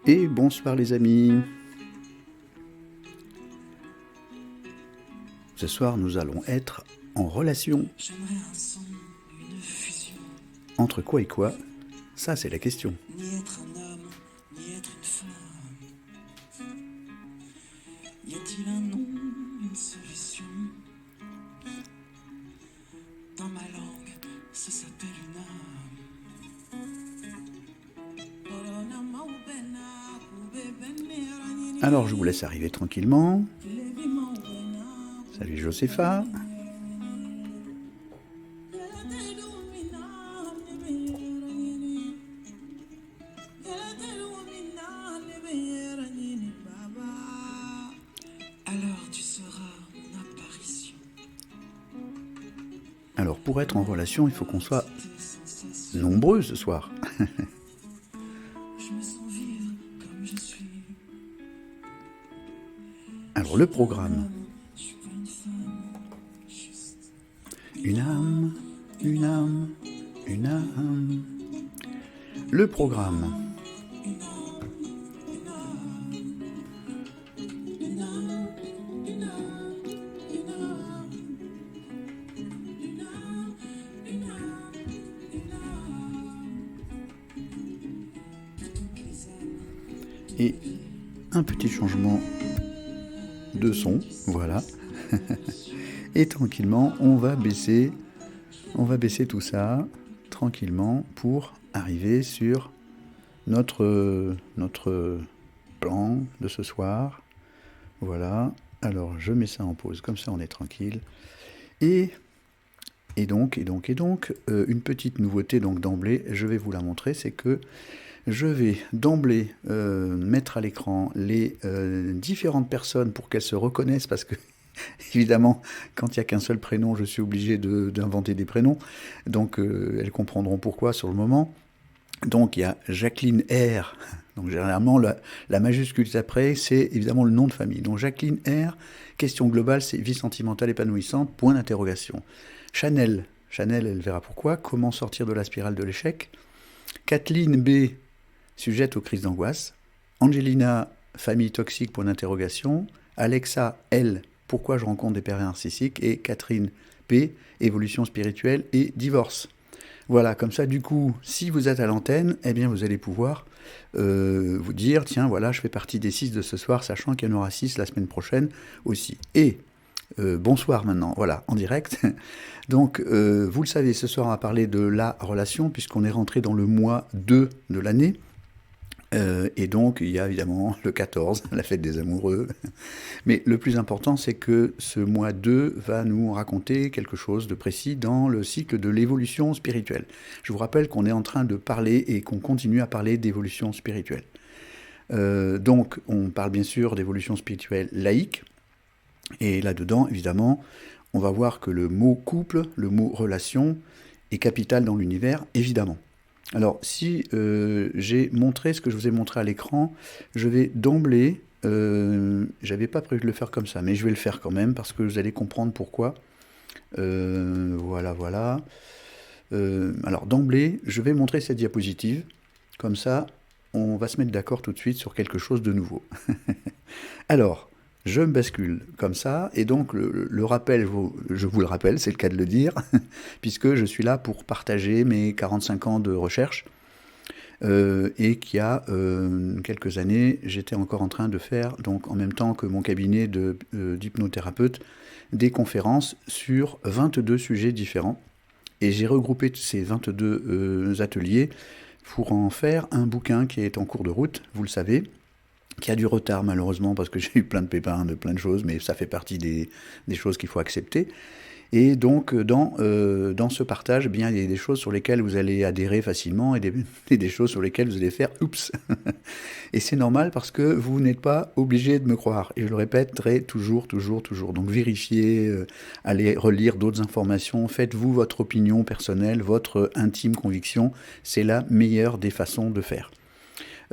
Et bonsoir les amis. Ce soir, nous allons être en relation. Entre quoi et quoi? Ça, c'est la question. Ni être un homme, ni être une femme. Y a-t-il un nom, une solution? Dans ma langue, ça s'appelle une âme. Alors, je vous laisse arriver tranquillement. Salut Josépha. Alors tu seras mon apparition. Alors, pour être en relation, il faut qu'on soit nombreux ce soir. Je me sens vivre comme je suis. Alors, le programme. Je suis pas une femme, juste Une âme, une âme, une âme. Le programme. Et un petit changement de son, voilà. Et tranquillement, on va baisser tout ça tranquillement pour arriver sur notre plan de ce soir. Voilà. Alors, je mets ça en pause, comme ça on est tranquille. Et donc, une petite nouveauté donc d'emblée, je vais vous la montrer, c'est que je vais d'emblée mettre à l'écran les différentes personnes pour qu'elles se reconnaissent, parce que évidemment, quand il n'y a qu'un seul prénom, je suis obligé d'inventer des prénoms, donc elles comprendront pourquoi sur le moment. Donc il y a Jacqueline R, donc généralement la majuscule après, c'est évidemment le nom de famille. Donc Jacqueline R, question globale, c'est vie sentimentale épanouissante, point d'interrogation. Chanel, elle verra pourquoi, comment sortir de la spirale de l'échec. Kathleen B, sujette aux crises d'angoisse. Angelina, famille toxique, point d'interrogation. Alexa L, pourquoi je rencontre des pères narcissiques. Et Catherine P, évolution spirituelle et divorce. Voilà, comme ça, du coup, si vous êtes à l'antenne, eh bien, vous allez pouvoir vous dire, tiens, voilà, je fais partie des 6 de ce soir, sachant qu'il y en aura 6 la semaine prochaine aussi. Et bonsoir maintenant, voilà, en direct. Donc, vous le savez, ce soir, on va parler de la relation, puisqu'on est rentré dans le mois 2 de l'année. Et donc, il y a évidemment le 14, la fête des amoureux. Mais le plus important, c'est que ce mois 2 va nous raconter quelque chose de précis dans le cycle de l'évolution spirituelle. Je vous rappelle qu'on est en train de parler et qu'on continue à parler d'évolution spirituelle. Donc, on parle bien sûr d'évolution spirituelle laïque. Et là-dedans, évidemment, on va voir que le mot couple, le mot relation, est capital dans l'univers, évidemment. Alors, si j'ai montré ce que je vous ai montré à l'écran, je vais d'emblée, j'avais pas prévu de le faire comme ça, mais je vais le faire quand même, parce que vous allez comprendre pourquoi. Voilà. Alors, d'emblée, je vais montrer cette diapositive, comme ça, on va se mettre d'accord tout de suite sur quelque chose de nouveau. Alors, je me bascule comme ça, et donc le rappel, je vous le rappelle, c'est le cas de le dire, puisque je suis là pour partager mes 45 ans de recherche, et qu'il y a quelques années, j'étais encore en train de faire, donc en même temps que mon cabinet d'hypnothérapeute, des conférences sur 22 sujets différents, et j'ai regroupé ces 22 ateliers pour en faire un bouquin qui est en cours de route, vous le savez, qui a du retard malheureusement parce que j'ai eu plein de pépins de plein de choses, mais ça fait partie des choses qu'il faut accepter. Et donc dans ce partage, eh bien, il y a des choses sur lesquelles vous allez adhérer facilement et des choses sur lesquelles vous allez faire oups. Et c'est normal parce que vous n'êtes pas obligé de me croire. Et je le répéterai toujours. Donc vérifiez, allez relire d'autres informations, faites-vous votre opinion personnelle, votre intime conviction. C'est la meilleure des façons de faire.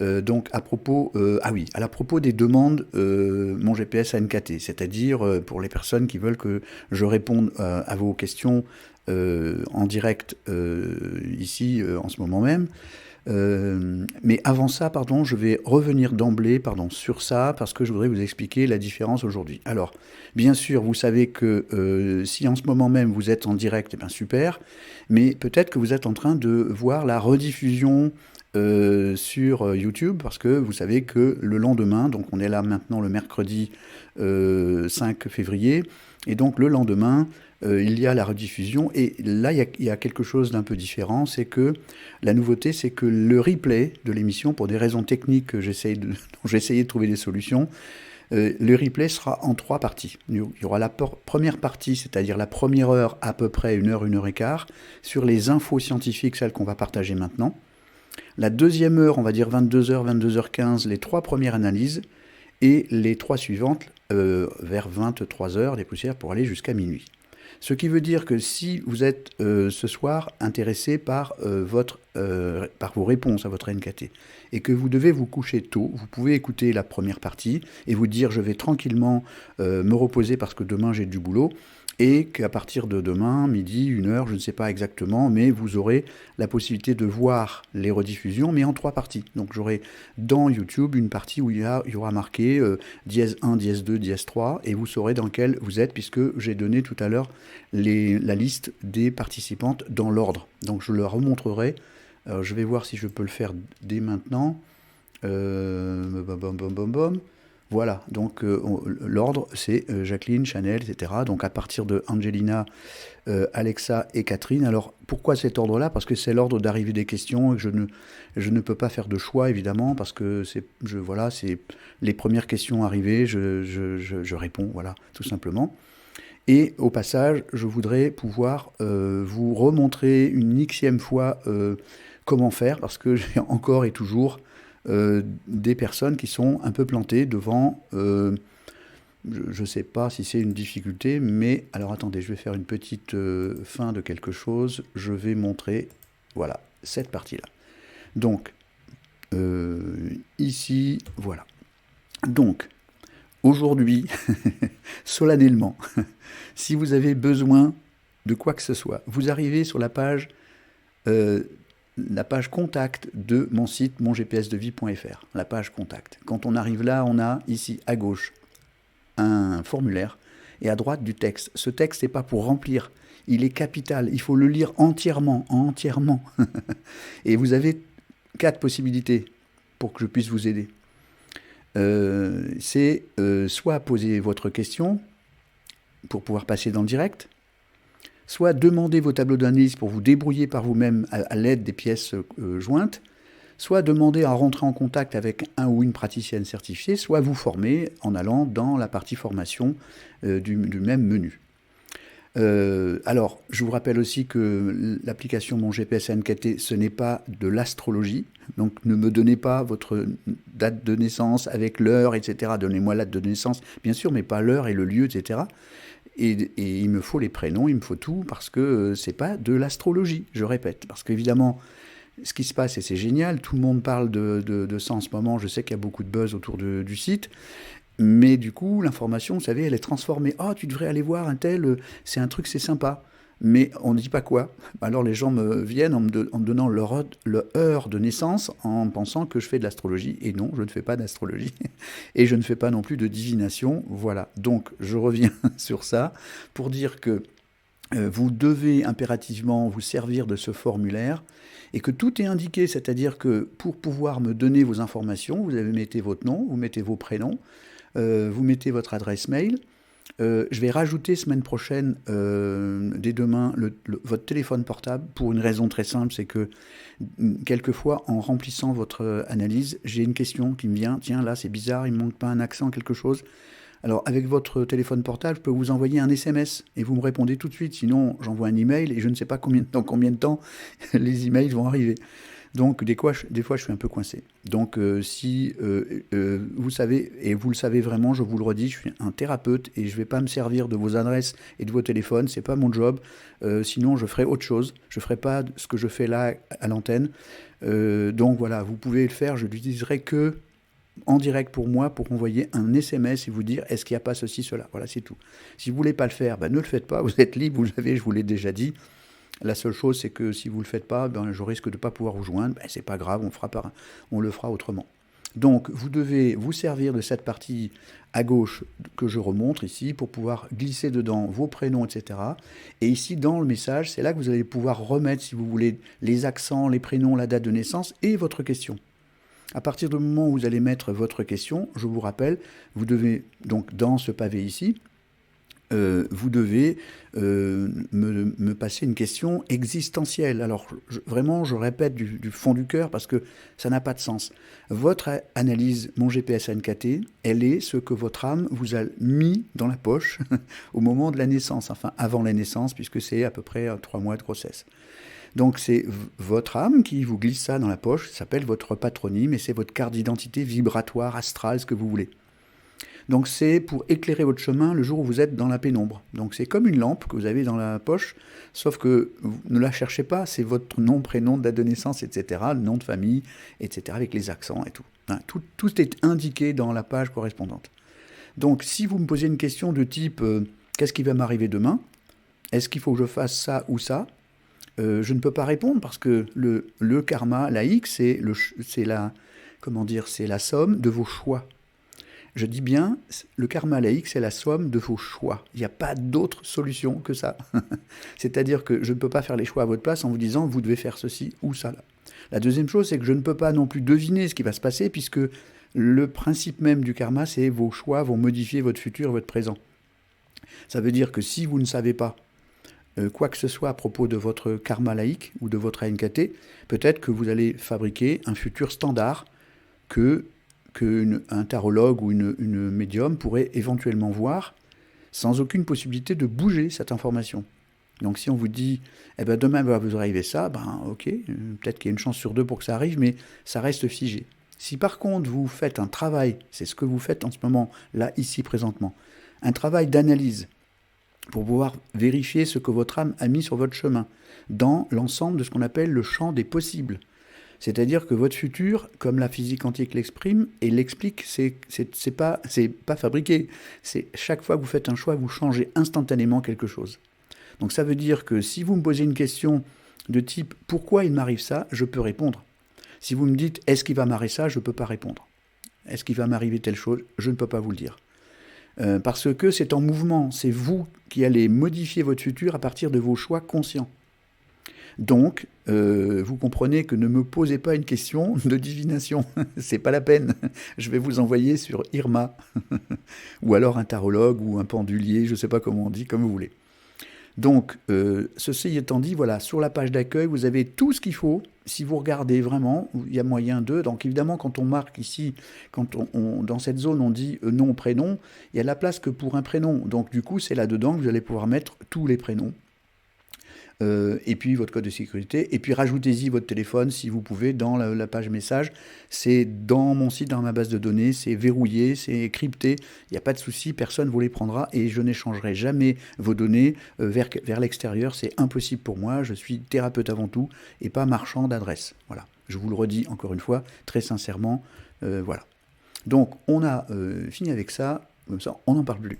Donc à propos des demandes, mon GPS a NKT, c'est-à-dire pour les personnes qui veulent que je réponde à vos questions en direct ici en ce moment même, Mais avant ça, pardon, je vais revenir d'emblée, sur ça, parce que je voudrais vous expliquer la différence aujourd'hui. Alors, bien sûr, vous savez que si en ce moment même vous êtes en direct, eh bien super, mais peut-être que vous êtes en train de voir la rediffusion sur YouTube, parce que vous savez que le lendemain, donc on est là maintenant le mercredi 5 février, et donc le lendemain, il y a la rediffusion, et là il y a quelque chose d'un peu différent, c'est que la nouveauté, c'est que le replay de l'émission, pour des raisons techniques dont j'ai essayé de trouver des solutions, le replay sera en 3 parties. Il y aura la première partie, c'est-à-dire la première heure, à peu près 1 heure et quart, sur les infos scientifiques, celles qu'on va partager maintenant. La deuxième heure, on va dire 22h, 22h15, les 3 premières analyses, et les 3 suivantes vers 23h, les poussières, pour aller jusqu'à minuit. Ce qui veut dire que si vous êtes ce soir intéressé par vos réponses à votre NKT, et que vous devez vous coucher tôt, vous pouvez écouter la première partie et vous dire je vais tranquillement me reposer parce que demain j'ai du boulot, et qu'à partir de demain, midi, 1 heure, je ne sais pas exactement, mais vous aurez la possibilité de voir les rediffusions, mais en 3 parties. Donc j'aurai dans YouTube une partie où il y aura marqué dièse 1, dièse 2, dièse 3, et vous saurez dans quelle vous êtes, puisque j'ai donné tout à l'heure la liste des participantes dans l'ordre. Donc je le remontrerai. Je vais voir si je peux le faire dès maintenant. Voilà, donc l'ordre c'est Jacqueline, Chanel, etc. Donc à partir de Angelina, Alexa et Catherine. Alors pourquoi cet ordre-là? Parce que c'est l'ordre d'arrivée des questions et je ne peux pas faire de choix évidemment, parce que c'est les premières questions arrivées, je réponds, voilà, tout simplement. Et au passage, je voudrais pouvoir vous remontrer une xème fois comment faire, parce que j'ai encore et toujours des personnes qui sont un peu plantées devant, je ne sais pas si c'est une difficulté, mais alors attendez, je vais faire une petite fin de quelque chose, je vais montrer, voilà, cette partie-là. Donc, ici, voilà. Donc, aujourd'hui, solennellement, si vous avez besoin de quoi que ce soit, vous arrivez sur la page contact de mon site mongpsdevie.fr, la page contact. Quand on arrive là, on a ici à gauche un formulaire et à droite du texte. Ce texte n'est pas pour remplir, il est capital, il faut le lire entièrement. Et vous avez 4 possibilités pour que je puisse vous aider. C'est soit poser votre question pour pouvoir passer dans le direct, soit demander vos tableaux d'analyse pour vous débrouiller par vous-même à l'aide des pièces jointes, soit demander à rentrer en contact avec un ou une praticienne certifiée, soit vous former en allant dans la partie formation du même menu. Alors, je vous rappelle aussi que l'application Mon GPS NKT, ce n'est pas de l'astrologie, donc ne me donnez pas votre date de naissance avec l'heure, etc. Donnez-moi la date de naissance, bien sûr, mais pas l'heure et le lieu, etc. Et il me faut les prénoms, il me faut tout, parce que c'est pas de l'astrologie, je répète. Parce qu'évidemment, ce qui se passe, et c'est génial, tout le monde parle de ça en ce moment, je sais qu'il y a beaucoup de buzz autour du site, mais du coup, l'information, vous savez, elle est transformée. « Oh, tu devrais aller voir un tel, c'est un truc, c'est sympa. » Mais on ne dit pas quoi. Alors les gens me viennent en me donnant leur heure de naissance en pensant que je fais de l'astrologie. Et non, je ne fais pas d'astrologie. Et je ne fais pas non plus de divination. Voilà. Donc je reviens sur ça pour dire que vous devez impérativement vous servir de ce formulaire et que tout est indiqué. C'est-à-dire que pour pouvoir me donner vos informations, vous mettez votre nom, vous mettez vos prénoms, vous mettez votre adresse mail. Je vais rajouter semaine prochaine, dès demain, votre téléphone portable, pour une raison très simple, c'est que quelquefois, en remplissant votre analyse, j'ai une question qui me vient, tiens, là c'est bizarre, il ne manque pas un accent, quelque chose. Alors avec votre téléphone portable, je peux vous envoyer un SMS, et vous me répondez tout de suite, sinon j'envoie un email, et je ne sais pas dans combien de temps les emails vont arriver. Donc des fois, je suis un peu coincé. Donc si vous savez, et vous le savez vraiment, je vous le redis, je suis un thérapeute et je ne vais pas me servir de vos adresses et de vos téléphones, c'est pas mon job. Sinon, je ferai autre chose. Je ne ferai pas ce que je fais là à l'antenne. Donc voilà, vous pouvez le faire, je l'utiliserai que en direct pour moi, pour envoyer un SMS et vous dire est-ce qu'il n'y a pas ceci, cela. Voilà, c'est tout. Si vous ne voulez pas le faire, ne le faites pas, vous êtes libre, vous le savez, je vous l'ai déjà dit. La seule chose, c'est que si vous ne le faites pas, je risque de ne pas pouvoir vous joindre. C'est pas grave, on le fera autrement. Donc, vous devez vous servir de cette partie à gauche que je remontre ici pour pouvoir glisser dedans vos prénoms, etc. Et ici, dans le message, c'est là que vous allez pouvoir remettre, si vous voulez, les accents, les prénoms, la date de naissance et votre question. À partir du moment où vous allez mettre votre question, je vous rappelle, vous devez, donc dans ce pavé ici, vous devez me passer une question existentielle. Alors vraiment, je répète du fond du cœur parce que ça n'a pas de sens. Votre analyse, mon GPS NKT, elle est ce que votre âme vous a mis dans la poche au moment de la naissance, enfin avant la naissance, puisque c'est à peu près 3 mois de grossesse. Donc c'est votre âme qui vous glisse ça dans la poche, ça s'appelle votre patronyme et c'est votre carte d'identité vibratoire, astrale, ce que vous voulez. Donc c'est pour éclairer votre chemin le jour où vous êtes dans la pénombre. Donc c'est comme une lampe que vous avez dans la poche, sauf que vous ne la cherchez pas, c'est votre nom, prénom, date de naissance, etc., le nom de famille, etc., avec les accents et tout. Tout est indiqué dans la page correspondante. Donc si vous me posez une question de type qu'est-ce qui va m'arriver demain? Est-ce qu'il faut que je fasse ça ou ça? Je ne peux pas répondre parce que le karma laïque, c'est la somme de vos choix. Je dis bien, le karma laïque, c'est la somme de vos choix. Il n'y a pas d'autre solution que ça. C'est-à-dire que je ne peux pas faire les choix à votre place en vous disant, vous devez faire ceci ou ça. La deuxième chose, c'est que je ne peux pas non plus deviner ce qui va se passer, puisque le principe même du karma, c'est vos choix vont modifier votre futur et votre présent. Ça veut dire que si vous ne savez pas quoi que ce soit à propos de votre karma laïque ou de votre ANKT, peut-être que vous allez fabriquer un futur standard qu'un tarologue ou une médium pourrait éventuellement voir sans aucune possibilité de bouger cette information. Donc si on vous dit demain va vous arriver ça, ok, peut-être qu'il y a une chance sur 2 pour que ça arrive, mais ça reste figé. Si par contre vous faites un travail, c'est ce que vous faites en ce moment, là, ici, présentement, un travail d'analyse pour pouvoir vérifier ce que votre âme a mis sur votre chemin, dans l'ensemble de ce qu'on appelle le champ des possibles. C'est-à-dire que votre futur, comme la physique quantique l'exprime et l'explique, c'est pas fabriqué. C'est chaque fois que vous faites un choix, vous changez instantanément quelque chose. Donc ça veut dire que si vous me posez une question de type « Pourquoi il m'arrive ça ?», je peux répondre. Si vous me dites « Est-ce qu'il va m'arriver ça ?», je ne peux pas répondre. « Est-ce qu'il va m'arriver telle chose ?» Je ne peux pas vous le dire. Parce que c'est en mouvement, c'est vous qui allez modifier votre futur à partir de vos choix conscients. Donc, vous comprenez que ne me posez pas une question de divination, c'est pas la peine. Je vais vous envoyer sur Irma, ou alors un tarologue ou un pendulier, je ne sais pas comment on dit, comme vous voulez. Donc, ceci étant dit, voilà, sur la page d'accueil, vous avez tout ce qu'il faut. Si vous regardez vraiment, il y a moyen de... Donc évidemment, quand on marque ici, quand dans cette zone, on dit nom, prénom, il y a la place que pour un prénom. Donc du coup, c'est là-dedans que vous allez pouvoir mettre tous les prénoms. Et puis votre code de sécurité, et puis rajoutez-y votre téléphone si vous pouvez dans la page message. C'est dans mon site, dans ma base de données, c'est verrouillé, c'est crypté, il n'y a pas de souci, personne ne vous les prendra et je n'échangerai jamais vos données vers l'extérieur, c'est impossible pour moi, je suis thérapeute avant tout et pas marchand d'adresse. Voilà, je vous le redis encore une fois, très sincèrement, voilà. Donc on a fini avec ça, comme ça on n'en parle plus.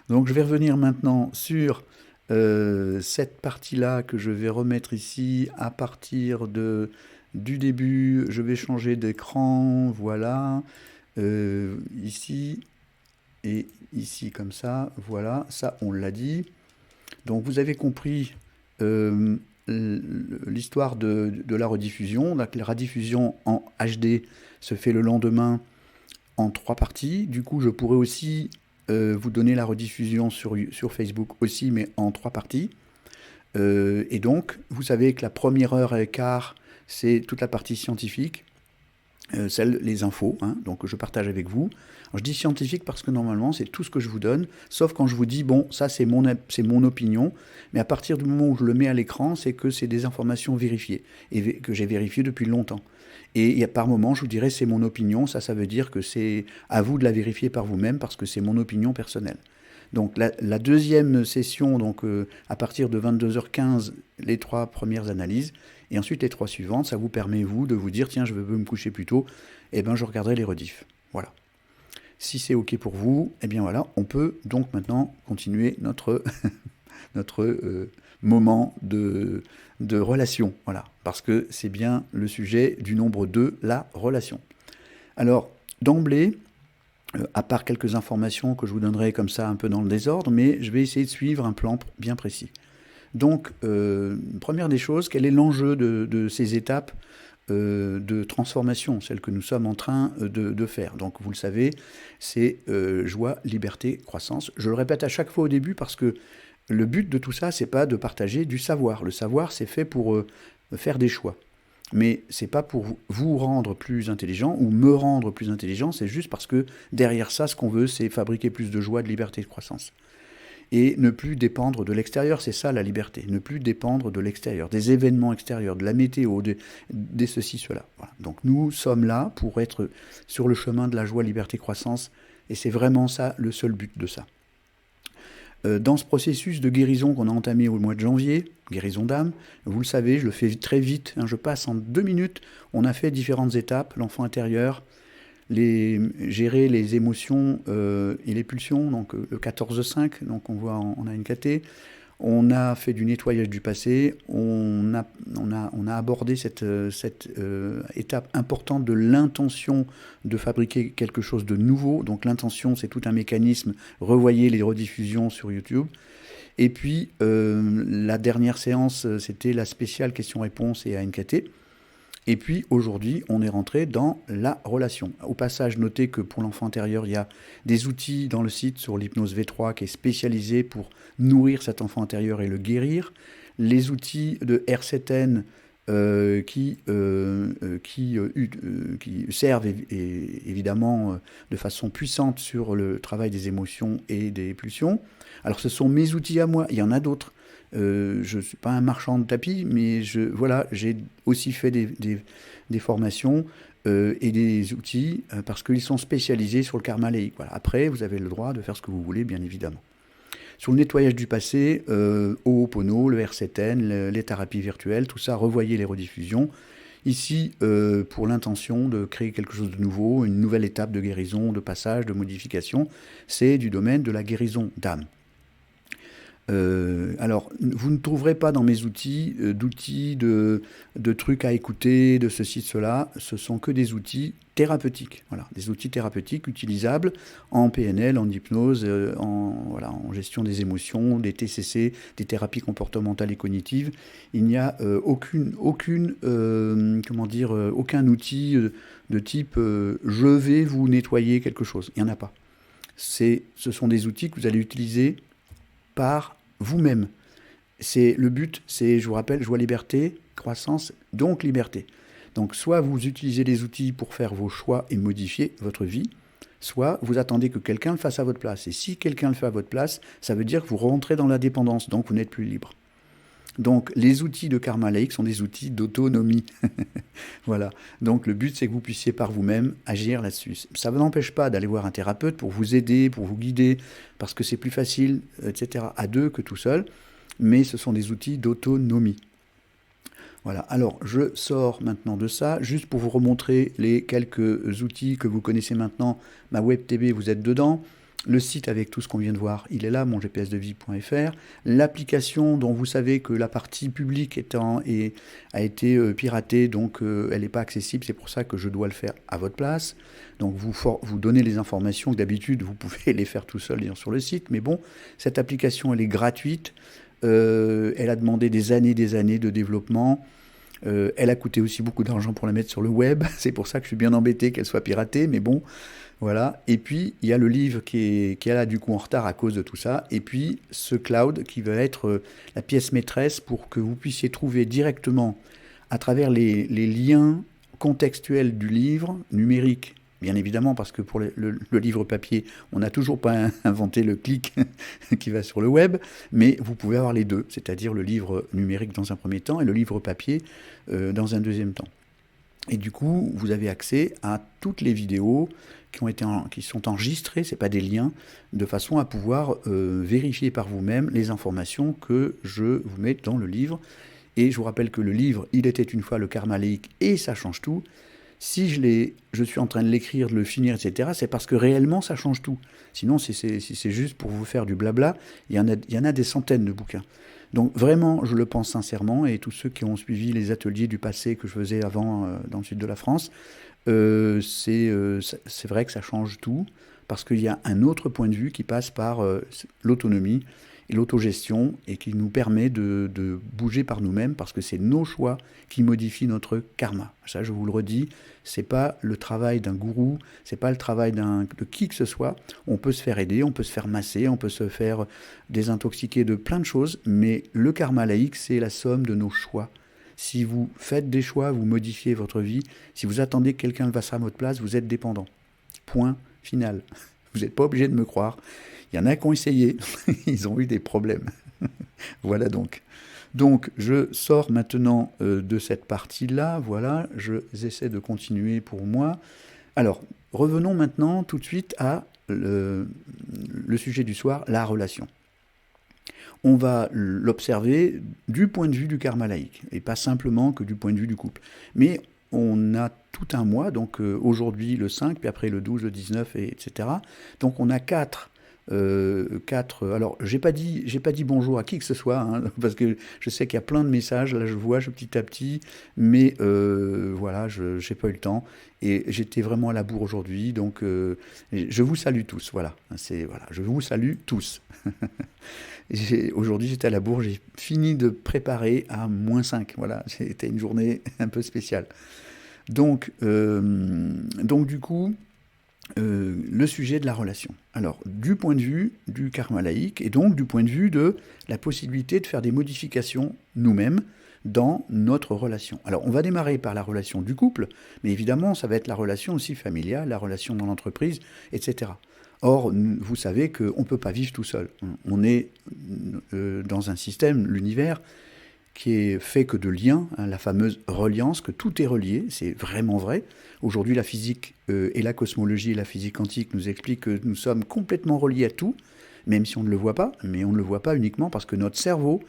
Donc je vais revenir maintenant sur... cette partie-là que je vais remettre ici à partir du début, je vais changer d'écran, voilà, ici et ici comme ça, voilà, ça on l'a dit. Donc vous avez compris l'histoire de la rediffusion. Donc, la rediffusion en HD se fait le lendemain en 3 parties. Du coup, je pourrais aussi vous donner la rediffusion sur Facebook aussi, mais en 3 parties. Et donc, vous savez que la première heure et quart, c'est toute la partie scientifique, les infos, hein, donc je partage avec vous. Alors, je dis scientifique parce que normalement, c'est tout ce que je vous donne, sauf quand je vous dis, bon, ça c'est mon opinion, mais à partir du moment où je le mets à l'écran, c'est que c'est des informations vérifiées, et que j'ai vérifiées depuis longtemps. Et par moment, je vous dirais, c'est mon opinion, ça veut dire que c'est à vous de la vérifier par vous-même, parce que c'est mon opinion personnelle. Donc la deuxième session, donc à partir de 22h15, les 3 premières analyses, et ensuite les 3 suivantes, ça vous permet, vous, de vous dire, tiens, je veux me coucher plus tôt, et bien je regarderai les rediffs. Voilà. Si c'est OK pour vous, et bien voilà, on peut donc maintenant continuer notre notre moment de relation. Voilà, parce que c'est bien le sujet du nombre 2, la relation. Alors, d'emblée, à part quelques informations que je vous donnerai comme ça un peu dans le désordre, mais je vais essayer de suivre un plan bien précis. Donc, première des choses, quel est l'enjeu de ces étapes de transformation, celles que nous sommes en train de faire. Donc, vous le savez, c'est joie, liberté, croissance. Je le répète à chaque fois au début parce que le but de tout ça, c'est pas de partager du savoir. Le savoir, c'est fait pour faire des choix. Mais c'est pas pour vous rendre plus intelligent ou me rendre plus intelligent, c'est juste parce que derrière ça, ce qu'on veut, c'est fabriquer plus de joie, de liberté, de croissance. Et ne plus dépendre de l'extérieur, c'est ça la liberté. Ne plus dépendre de l'extérieur, des événements extérieurs, de la météo, des ceci, cela. Voilà. Donc nous sommes là pour être sur le chemin de la joie, liberté, croissance, et c'est vraiment ça le seul but de ça. Dans ce processus de guérison qu'on a entamé au mois de janvier, guérison d'âme, vous le savez, je le fais très vite, je passe en 2 minutes, on a fait différentes étapes, l'enfant intérieur, gérer les émotions et les pulsions, donc le 14-5, donc on voit on a une KT. On a fait du nettoyage du passé, on a abordé cette étape importante de l'intention de fabriquer quelque chose de nouveau. Donc l'intention, c'est tout un mécanisme, revoyez les rediffusions sur YouTube. Et puis la dernière séance, c'était la spéciale question-réponse et ANKT. Et puis aujourd'hui, on est rentré dans la relation. Au passage, notez que pour l'enfant intérieur, il y a des outils dans le site sur l'hypnose V3 qui est spécialisé pour nourrir cet enfant intérieur et le guérir. Les outils de R7N qui servent évidemment de façon puissante sur le travail des émotions et des pulsions. Alors ce sont mes outils à moi, il y en a d'autres. Je ne suis pas un marchand de tapis, mais j'ai aussi fait des formations et des outils parce qu'ils sont spécialisés sur le karma laïque. Voilà. Après, vous avez le droit de faire ce que vous voulez, bien évidemment. Sur le nettoyage du passé, Ho'opono, le R7N, les thérapies virtuelles, tout ça, revoyez les rediffusions. Ici, pour l'intention de créer quelque chose de nouveau, une nouvelle étape de guérison, de passage, de modification, c'est du domaine de la guérison d'âme. Alors, vous ne trouverez pas dans mes outils de trucs à écouter, de ceci, de cela. Ce sont que des outils thérapeutiques. Voilà, des outils thérapeutiques utilisables en PNL, en hypnose, en gestion des émotions, des TCC, des thérapies comportementales et cognitives. Il n'y a aucun outil de type je vais vous nettoyer quelque chose. Il n'y en a pas. Ce sont des outils que vous allez utiliser par vous-même. Le but, c'est, je vous rappelle, joie, liberté, croissance, donc liberté. Donc soit vous utilisez les outils pour faire vos choix et modifier votre vie, soit vous attendez que quelqu'un le fasse à votre place. Et si quelqu'un le fait à votre place, ça veut dire que vous rentrez dans la dépendance, donc vous n'êtes plus libre. Donc les outils de karma laïque sont des outils d'autonomie. Voilà. Donc le but, c'est que vous puissiez par vous-même agir là-dessus. Ça ne vous empêche pas d'aller voir un thérapeute pour vous aider, pour vous guider, parce que c'est plus facile, etc., à deux que tout seul, mais ce sont des outils d'autonomie. Voilà, alors je sors maintenant de ça, juste pour vous remontrer les quelques outils que vous connaissez maintenant. Ma web TV, vous êtes dedans. Le site avec tout ce qu'on vient de voir, il est là, mongpsdevie.fr. L'application dont vous savez que la partie publique a été piratée, donc elle n'est pas accessible, c'est pour ça que je dois le faire à votre place. Donc vous donnez les informations que d'habitude vous pouvez les faire tout seul sur le site, mais bon, cette application elle est gratuite, elle a demandé des années de développement. Elle a coûté aussi beaucoup d'argent pour la mettre sur le web, c'est pour ça que je suis bien embêté qu'elle soit piratée, mais bon, voilà. Et puis, il y a le livre qui est là du coup en retard à cause de tout ça, et puis ce cloud qui va être la pièce maîtresse pour que vous puissiez trouver directement, à travers les liens contextuels du livre, numérique, bien évidemment, parce que pour le livre papier, on n'a toujours pas inventé le clic qui va sur le web, mais vous pouvez avoir les deux, c'est-à-dire le livre numérique dans un premier temps et le livre papier dans un deuxième temps. Et du coup, vous avez accès à toutes les vidéos qui sont enregistrées, ce n'est pas des liens, de façon à pouvoir vérifier par vous-même les informations que je vous mets dans le livre. Et je vous rappelle que le livre, il était une fois le karma laïque et ça change tout. Si je suis en train de l'écrire, de le finir, etc., c'est parce que réellement ça change tout. Sinon, si c'est juste pour vous faire du blabla, il y en a des centaines de bouquins. Donc vraiment, je le pense sincèrement, et tous ceux qui ont suivi les ateliers du passé que je faisais avant dans le sud de la France, c'est vrai que ça change tout, parce qu'il y a un autre point de vue qui passe par l'autonomie et l'autogestion, et qui nous permet de bouger par nous-mêmes, parce que c'est nos choix qui modifient notre karma. Ça, je vous le redis, c'est pas le travail d'un gourou, c'est pas le travail de qui que ce soit. On peut se faire aider, on peut se faire masser, on peut se faire désintoxiquer de plein de choses, mais le karma laïque, c'est la somme de nos choix. Si vous faites des choix, vous modifiez votre vie. Si vous attendez que quelqu'un le fasse à votre place, vous êtes dépendant. Point final. Vous n'êtes pas obligé de me croire. Il y en a qui ont essayé. Ils ont eu des problèmes. Voilà donc. Donc, je sors maintenant de cette partie-là. Voilà, j'essaie de continuer pour moi. Alors, revenons maintenant tout de suite à le sujet du soir, la relation. On va l'observer du point de vue du karma laïque, et pas simplement que du point de vue du couple. Mais on a tout un mois, donc aujourd'hui le 5, puis après le 12, le 19, etc. Donc on a quatre. Alors, j'ai pas dit bonjour à qui que ce soit, hein, parce que je sais qu'il y a plein de messages, là je vois petit à petit, mais voilà, je n'ai pas eu le temps, et j'étais vraiment à la bourre aujourd'hui, donc je vous salue tous, voilà, je vous salue tous. Aujourd'hui j'étais à la bourre, j'ai fini de préparer à -5, voilà, c'était une journée un peu spéciale. Donc du coup, le sujet de la relation. Alors, du point de vue du karma laïque, et donc du point de vue de la possibilité de faire des modifications nous-mêmes dans notre relation. Alors, on va démarrer par la relation du couple, mais évidemment, ça va être la relation aussi familiale, la relation dans l'entreprise, etc. Or, vous savez qu'on ne peut pas vivre tout seul. On est dans un système, l'univers, qui est fait que de liens, hein, la fameuse reliance, que tout est relié, c'est vraiment vrai. Aujourd'hui, la physique et la cosmologie et la physique quantique nous expliquent que nous sommes complètement reliés à tout, même si on ne le voit pas, mais on ne le voit pas uniquement parce que notre cerveau,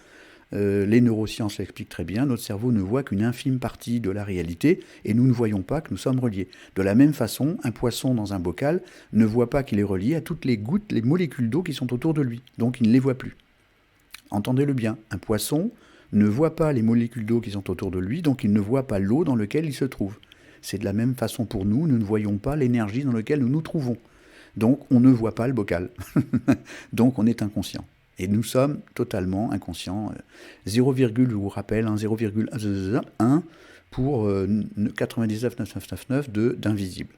les neurosciences l'expliquent très bien, notre cerveau ne voit qu'une infime partie de la réalité, et nous ne voyons pas que nous sommes reliés. De la même façon, un poisson dans un bocal ne voit pas qu'il est relié à toutes les gouttes, les molécules d'eau qui sont autour de lui, donc il ne les voit plus. Entendez-le bien, un poisson ne voit pas les molécules d'eau qui sont autour de lui, donc il ne voit pas l'eau dans laquelle il se trouve. C'est de la même façon pour nous, nous ne voyons pas l'énergie dans laquelle nous nous trouvons. Donc on ne voit pas le bocal. Donc on est inconscient. Et nous sommes totalement inconscients. 0, je vous rappelle, 0,1 pour 99,999 d'invisible.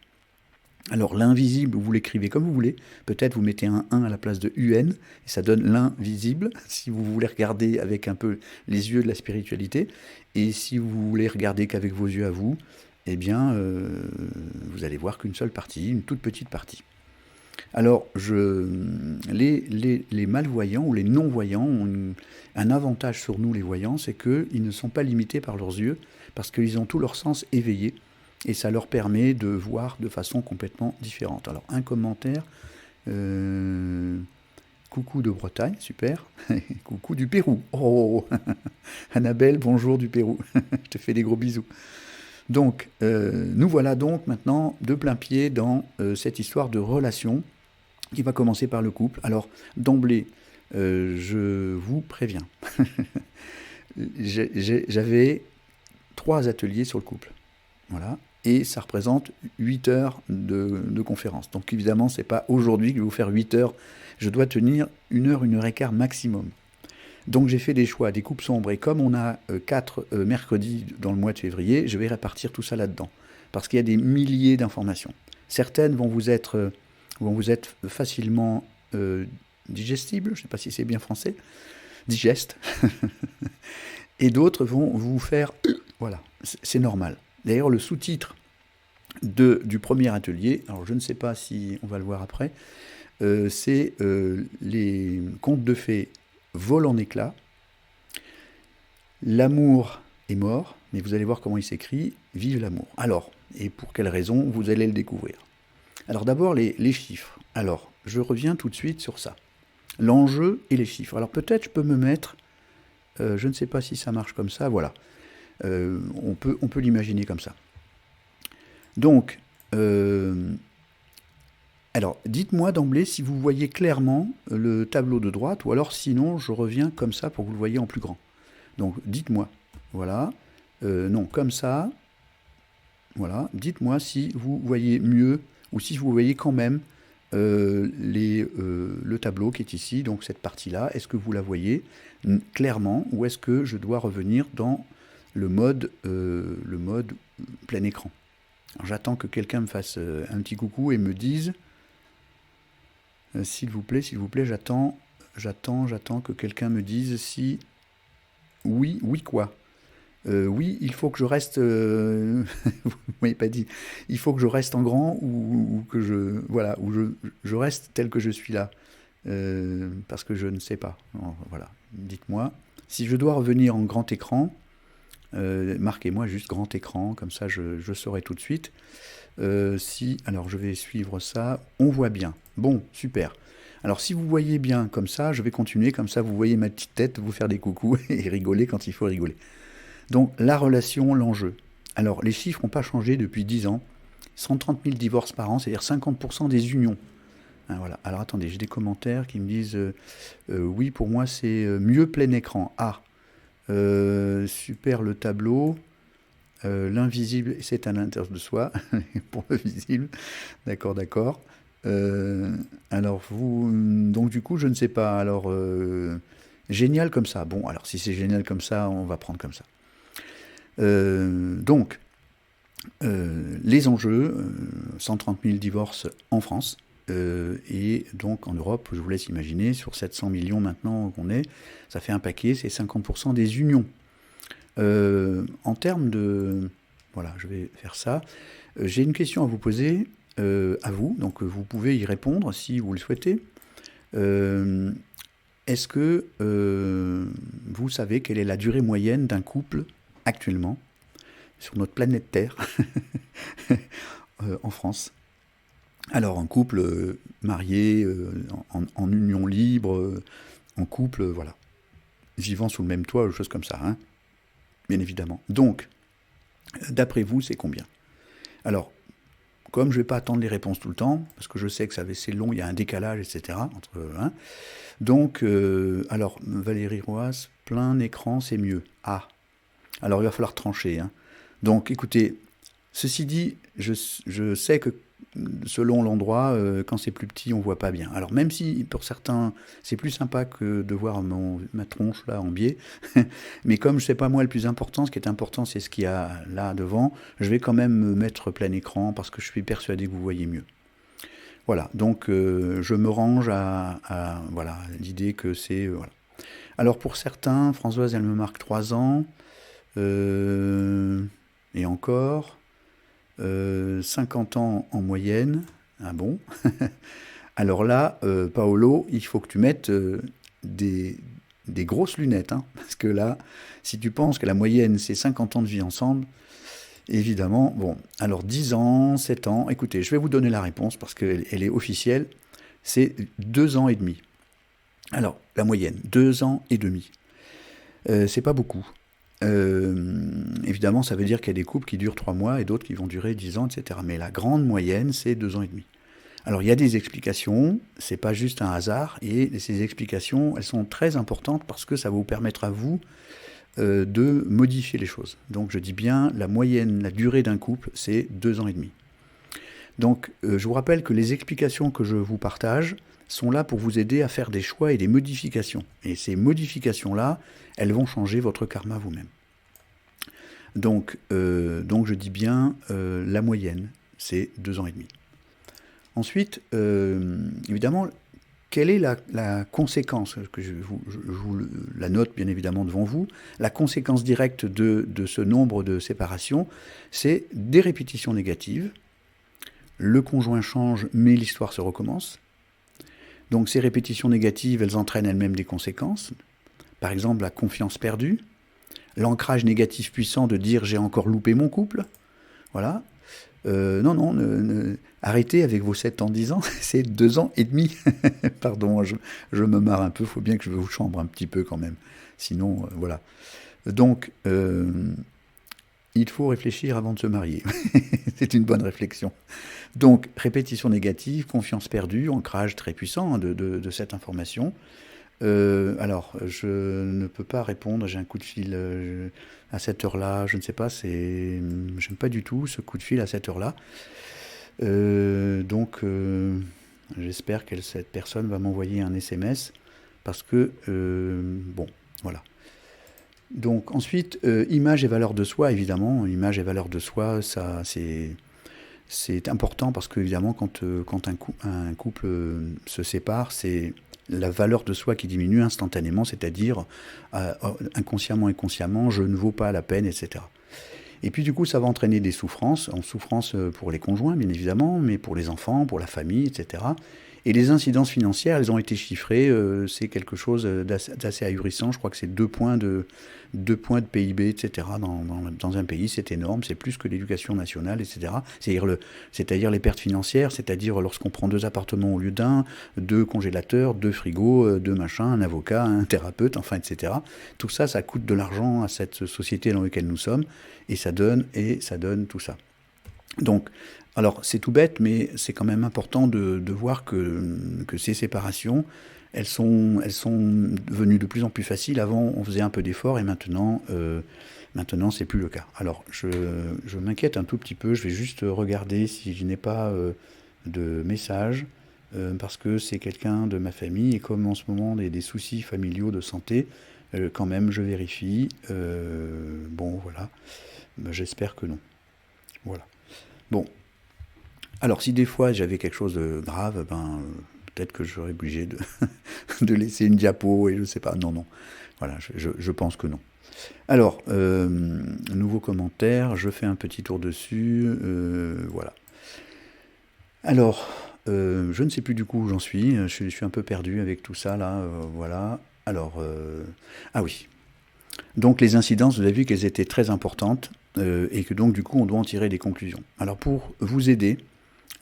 Alors l'invisible, vous l'écrivez comme vous voulez, peut-être vous mettez un 1 à la place de UN, et ça donne l'invisible, si vous voulez regarder avec un peu les yeux de la spiritualité, et si vous voulez regarder qu'avec vos yeux à vous, eh bien, vous allez voir qu'une seule partie, une toute petite partie. Alors, les malvoyants ou les non-voyants ont un avantage sur nous, les voyants, c'est qu'ils ne sont pas limités par leurs yeux, parce qu'ils ont tous leurs sens éveillés, et ça leur permet de voir de façon complètement différente. Alors, un commentaire. Coucou de Bretagne, super. Coucou du Pérou. Oh, Annabelle, bonjour du Pérou. Je te fais des gros bisous. Donc, nous voilà donc maintenant de plein pied dans cette histoire de relation qui va commencer par le couple. Alors, d'emblée, je vous préviens. J'avais 3 ateliers sur le couple. Voilà. Et ça représente 8 heures de conférence. Donc évidemment, ce n'est pas aujourd'hui que je vais vous faire 8 heures. Je dois tenir 1 heure, 1 heure et quart maximum. Donc j'ai fait des choix, des coupes sombres. Et comme on a 4 mercredis dans le mois de février, je vais répartir tout ça là-dedans. Parce qu'il y a des milliers d'informations. Certaines vont vous être facilement digestibles, je ne sais pas si c'est bien français, digeste. Et d'autres vont vous faire... Voilà, c'est normal. D'ailleurs, le sous-titre du premier atelier, alors je ne sais pas si on va le voir après, c'est les contes de fées volent en éclats. L'amour est mort, mais vous allez voir comment il s'écrit, vive l'amour. Alors, et pour quelle raison, vous allez le découvrir. Alors d'abord, les chiffres. Alors, je reviens tout de suite sur ça. L'enjeu et les chiffres. Alors peut-être je peux me mettre, je ne sais pas si ça marche comme ça, voilà. On peut l'imaginer comme ça. Donc, alors, dites-moi d'emblée si vous voyez clairement le tableau de droite, ou alors sinon, je reviens comme ça pour que vous le voyez en plus grand. Donc, dites-moi. Voilà. Non, comme ça. Voilà. Dites-moi si vous voyez mieux, ou si vous voyez quand même le tableau qui est ici, donc cette partie-là. Est-ce que vous la voyez clairement, ou est-ce que je dois revenir dans le mode plein écran? Alors, j'attends que quelqu'un me fasse un petit coucou et me dise, s'il vous plaît, j'attends que quelqu'un me dise si oui, quoi. Oui, il faut que je reste. Vous m'avez pas dit. Il faut que je reste en grand, ou que je reste tel que je suis là, parce que je ne sais pas. Voilà, dites-moi. Si je dois revenir en grand écran, marquez-moi juste grand écran, comme ça je saurai tout de suite. Alors je vais suivre ça. On voit bien. Bon, super. Alors si vous voyez bien comme ça, je vais continuer, comme ça vous voyez ma petite tête, vous faire des coucous et rigoler quand il faut rigoler. Donc la relation, l'enjeu. Alors les chiffres n'ont pas changé depuis 10 ans. 130 000 divorces par an, c'est-à-dire 50% des unions. Hein, voilà. Alors attendez, j'ai des commentaires qui me disent oui, pour moi c'est mieux plein écran. Ah, super le tableau. L'invisible, c'est à l'intérieur de soi, pour le visible. D'accord. Alors vous, donc du coup, je ne sais pas. Alors, génial comme ça. Bon, alors si c'est génial comme ça, on va prendre comme ça. Donc, les enjeux, 130 000 divorces en France, et donc en Europe, je vous laisse imaginer, sur 700 millions maintenant qu'on est, ça fait un paquet, c'est 50% des unions. En termes de... Voilà, je vais faire ça. J'ai une question à vous poser, à vous, donc vous pouvez y répondre si vous le souhaitez. Est-ce que vous savez quelle est la durée moyenne d'un couple actuellement sur notre planète Terre en France? Alors, un couple marié, en union libre, en couple, voilà, vivant sous le même toit, ou choses comme ça, hein, bien évidemment. Donc, d'après vous, c'est combien? Alors, comme je ne vais pas attendre les réponses tout le temps, parce que je sais que c'est long, il y a un décalage, etc. Hein. Donc, alors, Valérie Roas, plein écran, c'est mieux. Ah, alors il va falloir trancher. Hein. Donc, écoutez, ceci dit, je sais que selon l'endroit, quand c'est plus petit, on voit pas bien. Alors même si pour certains, c'est plus sympa que de voir ma tronche là en biais, mais comme c'est pas moi le plus important, ce qui est important c'est ce qu'il y a là devant, je vais quand même me mettre plein écran parce que je suis persuadé que vous voyez mieux. Voilà, donc je me range à voilà, l'idée que c'est... voilà. Alors pour certains, Françoise elle me marque 3 ans, et encore... 50 ans en moyenne. Ah bon? Alors là, Paolo, il faut que tu mettes des grosses lunettes. Hein, parce que là, si tu penses que la moyenne, c'est 50 ans de vie ensemble, évidemment, bon, alors 10 ans, 7 ans, écoutez, je vais vous donner la réponse parce qu'elle est officielle, c'est 2 ans et demi. Alors, la moyenne, 2 ans et demi. C'est pas beaucoup. Évidemment, ça veut dire qu'il y a des couples qui durent 3 mois et d'autres qui vont durer 10 ans, etc. Mais la grande moyenne, c'est 2 ans et demi. Alors, il y a des explications, c'est pas juste un hasard, et ces explications, elles sont très importantes parce que ça va vous permettre à vous de modifier les choses. Donc, je dis bien, la moyenne, la durée d'un couple, c'est 2 ans et demi. Donc, je vous rappelle que les explications que je vous partage sont là pour vous aider à faire des choix et des modifications. Et ces modifications-là, elles vont changer votre karma vous-même. Donc je dis bien la moyenne, c'est 2 ans et demi. Ensuite, évidemment, quelle est la conséquence, que je vous la note bien évidemment devant vous, la conséquence directe de ce nombre de séparations, c'est des répétitions négatives, le conjoint change mais l'histoire se recommence. Donc ces répétitions négatives, elles entraînent elles-mêmes des conséquences. Par exemple, la confiance perdue, l'ancrage négatif puissant de dire « j'ai encore loupé mon couple ». Voilà. Arrêtez avec vos 7 ans, 10 ans, c'est 2 ans et demi. Pardon, je me marre un peu, il faut bien que je vous chambre un petit peu quand même. Sinon, voilà. Donc, il faut réfléchir avant de se marier. C'est une bonne réflexion. Donc, répétition négative, confiance perdue, ancrage très puissant hein, de cette information. Alors, je ne peux pas répondre, j'ai un coup de fil à cette heure-là, je ne sais pas, j'aime pas du tout ce coup de fil à cette heure-là. Donc, j'espère que cette personne va m'envoyer un SMS, parce que, bon, voilà. Donc, ensuite, image et valeur de soi, évidemment, image et valeur de soi, ça, c'est important, parce que, évidemment, quand un couple se sépare, c'est la valeur de soi qui diminue instantanément, c'est-à-dire inconsciemment et consciemment, je ne vaux pas la peine, etc. Et puis du coup, ça va entraîner des souffrances, en souffrance pour les conjoints, bien évidemment, mais pour les enfants, pour la famille, etc. Et les incidences financières, elles ont été chiffrées, c'est quelque chose d'assez ahurissant, je crois que c'est 2 points de PIB, etc. Dans un pays, c'est énorme, c'est plus que l'éducation nationale, etc. C'est-à-dire les pertes financières, c'est-à-dire lorsqu'on prend 2 appartements au lieu d'un, 2 congélateurs, 2 frigos, 2 machins, un avocat, un thérapeute, enfin, etc. Tout ça, ça coûte de l'argent à cette société dans laquelle nous sommes, et ça donne tout ça. Donc, alors c'est tout bête, mais c'est quand même important de voir que ces séparations, elles sont devenues de plus en plus faciles. Avant, on faisait un peu d'efforts, et maintenant, c'est plus le cas. Alors, je m'inquiète un tout petit peu, je vais juste regarder si je n'ai pas de message, parce que c'est quelqu'un de ma famille, et comme en ce moment, il y a des soucis familiaux de santé, quand même, je vérifie. Bon, voilà. J'espère que non. Voilà. Bon. Alors, si des fois j'avais quelque chose de grave, peut-être que j'aurais obligé de laisser une diapo, et je sais pas. Non. Voilà, je pense que non. Alors, nouveau commentaire, je fais un petit tour dessus. Voilà. Alors, je ne sais plus du coup où j'en suis. Je suis un peu perdu avec tout ça, là. Voilà. Alors, ah oui. Donc les incidences, vous avez vu qu'elles étaient très importantes, et que donc du coup on doit en tirer des conclusions. Alors pour vous aider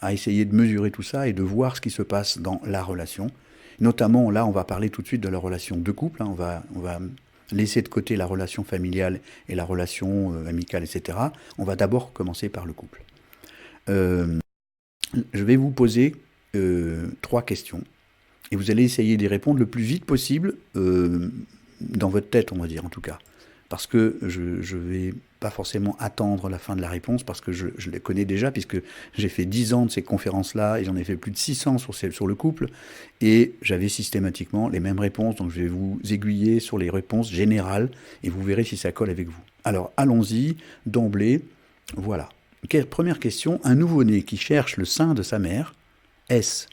à essayer de mesurer tout ça et de voir ce qui se passe dans la relation, notamment là on va parler tout de suite de la relation de couple, hein, on va laisser de côté la relation familiale et la relation amicale, etc. On va d'abord commencer par le couple. Je vais vous poser 3 questions, et vous allez essayer d'y répondre le plus vite possible, dans votre tête, on va dire, en tout cas. Parce que je ne vais pas forcément attendre la fin de la réponse, parce que je les connais déjà, puisque j'ai fait 10 ans de ces conférences-là, et j'en ai fait plus de 600 sur le couple, et j'avais systématiquement les mêmes réponses, donc je vais vous aiguiller sur les réponses générales, et vous verrez si ça colle avec vous. Alors, allons-y, d'emblée, voilà. Première question, un nouveau-né qui cherche le sein de sa mère, est-ce...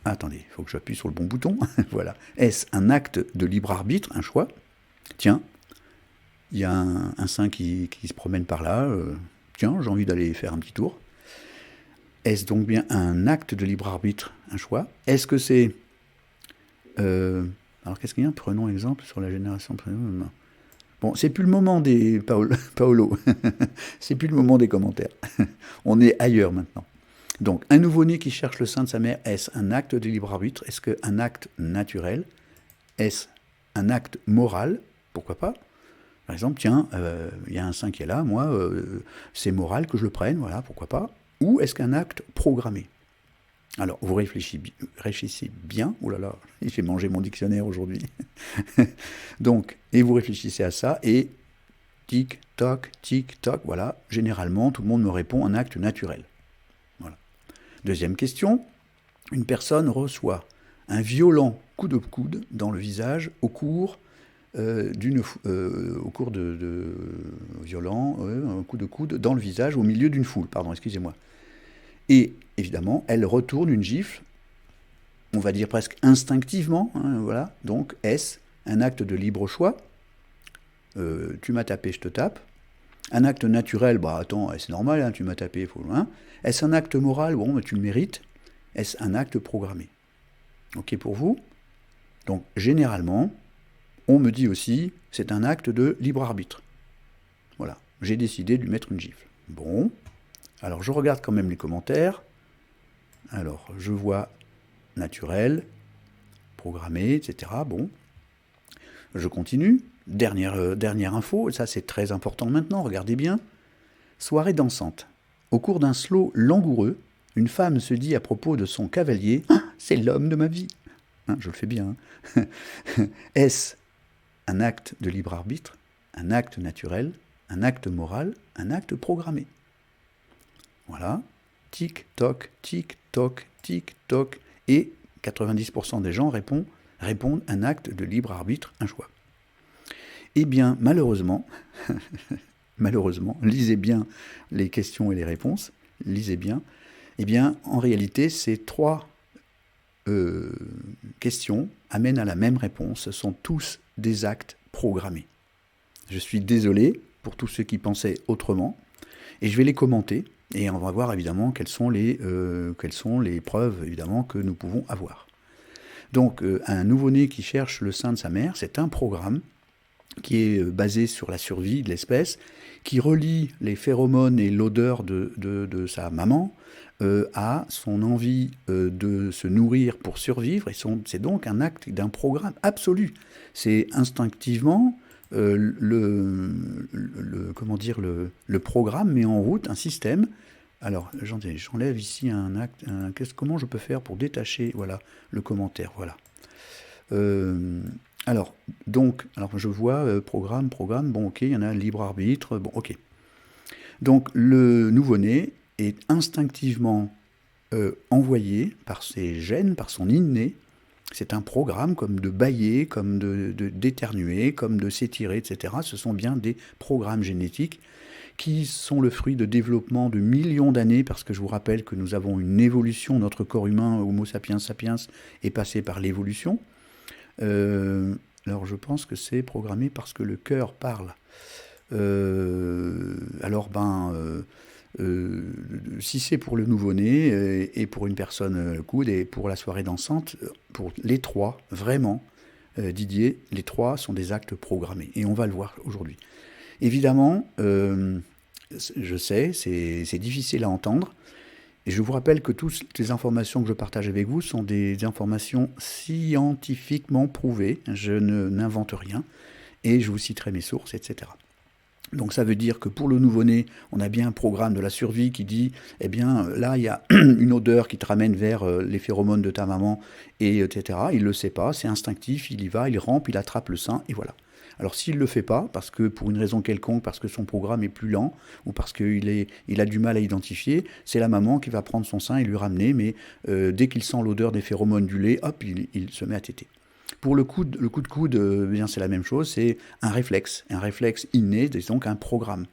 Attendez, il faut que j'appuie sur le bon bouton. Voilà. Est-ce un acte de libre arbitre, un choix? Tiens, il y a un sein qui se promène par là. Tiens, j'ai envie d'aller faire un petit tour. Est-ce donc bien un acte de libre arbitre, un choix? Est-ce que c'est... alors, qu'est-ce qu'il y a? Prenons exemple sur la génération... Bon, c'est plus le moment des... Paolo. C'est plus le moment des commentaires. On est ailleurs maintenant. Donc, un nouveau-né qui cherche le sein de sa mère, est-ce un acte de libre arbitre? Est-ce qu'un acte naturel? Est-ce un acte moral? Pourquoi pas? Par exemple, tiens, il y a un sein qui est là, moi, c'est moral que je le prenne, voilà, pourquoi pas? Ou est-ce qu'un acte programmé? Alors, vous réfléchissez bien. Oh là là, j'ai mangé mon dictionnaire aujourd'hui. Donc, et vous réfléchissez à ça, et tic-toc, voilà, généralement, tout le monde me répond un acte naturel. Voilà. Deuxième question, une personne reçoit un violent coup de coude dans le visage au cours un coup de coude dans le visage au milieu d'une foule, excusez-moi. Et évidemment, elle retourne une gifle, on va dire presque instinctivement, hein, voilà. Donc, est-ce un acte de libre choix? Tu m'as tapé, je te tape. Un acte naturel, attends, c'est normal, hein, tu m'as tapé, il faut loin. Est-ce un acte moral? Bon, tu le mérites. Est-ce un acte programmé? Ok pour vous? Donc, généralement, on me dit aussi, c'est un acte de libre arbitre. Voilà, j'ai décidé de lui mettre une gifle. Bon, alors je regarde quand même les commentaires. Alors, je vois naturel, programmé, etc. Bon, je continue. Dernière info, ça c'est très important maintenant, regardez bien. Soirée dansante. Au cours d'un slow langoureux, une femme se dit à propos de son cavalier « Ah, c'est l'homme de ma vie !» Je le fais bien. Est-ce un acte de libre arbitre, un acte naturel, un acte moral, un acte programmé? Voilà. Tic-toc, tic-toc, tic-toc. Et 90% des gens répondent un acte de libre arbitre, un choix. Eh bien, malheureusement, lisez bien les questions et les réponses, lisez bien. Eh bien, en réalité, ces 3 questions amènent à la même réponse. Ce sont tous des actes programmés. Je suis désolé pour tous ceux qui pensaient autrement, et je vais les commenter, et on va voir évidemment quelles sont les preuves évidemment que nous pouvons avoir. Donc, un nouveau-né qui cherche le sein de sa mère, c'est un programme qui est basé sur la survie de l'espèce, qui relie les phéromones et l'odeur de sa maman à son envie de se nourrir pour survivre, et c'est donc un acte d'un programme absolu. C'est instinctivement le programme met en route un système. Alors, j'enlève ici un acte. Comment je peux faire pour détacher le commentaire? Voilà. Alors, je vois programme, bon, ok, il y en a libre arbitre, bon, ok. Donc, le nouveau-né est instinctivement envoyé par ses gènes, par son inné. C'est un programme comme de bâiller, comme d'éternuer, comme de s'étirer, etc. Ce sont bien des programmes génétiques qui sont le fruit de développement de millions d'années, parce que je vous rappelle que nous avons une évolution, notre corps humain, Homo sapiens sapiens, est passé par l'évolution. Alors je pense que c'est programmé parce que le cœur parle. Si c'est pour le nouveau-né et pour une personne coude et pour la soirée dansante, pour les 3, vraiment, Didier, les 3 sont des actes programmés. Et on va le voir aujourd'hui. Évidemment, je sais, c'est difficile à entendre. Et je vous rappelle que toutes les informations que je partage avec vous sont des informations scientifiquement prouvées. Je n'invente rien. Et je vous citerai mes sources, etc. Donc ça veut dire que pour le nouveau-né, on a bien un programme de la survie qui dit, eh bien là il y a une odeur qui te ramène vers les phéromones de ta maman, et etc. Il ne le sait pas, c'est instinctif, il y va, il rampe, il attrape le sein, et voilà. Alors s'il ne le fait pas, parce que pour une raison quelconque, parce que son programme est plus lent, ou parce qu'il a du mal à identifier, c'est la maman qui va prendre son sein et lui ramener, mais dès qu'il sent l'odeur des phéromones du lait, hop, il se met à téter. Pour le coup de coude, bien c'est la même chose, c'est un réflexe inné, c'est donc un programme.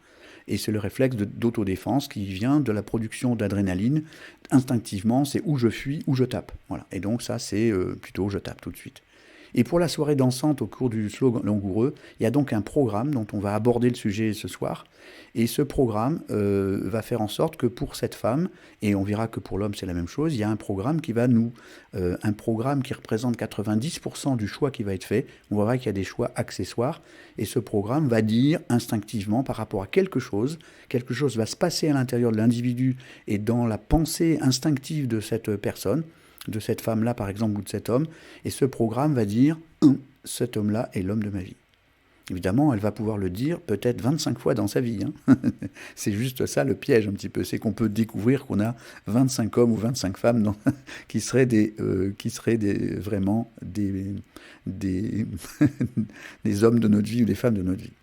Et c'est le réflexe d'autodéfense qui vient de la production d'adrénaline. Instinctivement, c'est où je fuis, où je tape. Voilà. Et donc ça, c'est plutôt je tape tout de suite. Et pour la soirée dansante au cours du slow langoureux, il y a donc un programme dont on va aborder le sujet ce soir. Et ce programme va faire en sorte que pour cette femme, et on verra que pour l'homme c'est la même chose, il y a un programme qui va un programme qui représente 90% du choix qui va être fait. On verra qu'il y a des choix accessoires. Et ce programme va dire instinctivement par rapport à quelque chose va se passer à l'intérieur de l'individu et dans la pensée instinctive de cette personne, de cette femme-là par exemple, ou de cet homme, et ce programme va dire cet homme-là est l'homme de ma vie. Évidemment, elle va pouvoir le dire peut-être 25 fois dans sa vie. C'est juste ça le piège un petit peu, c'est qu'on peut découvrir qu'on a 25 hommes ou 25 femmes qui seraient vraiment des hommes de notre vie ou des femmes de notre vie.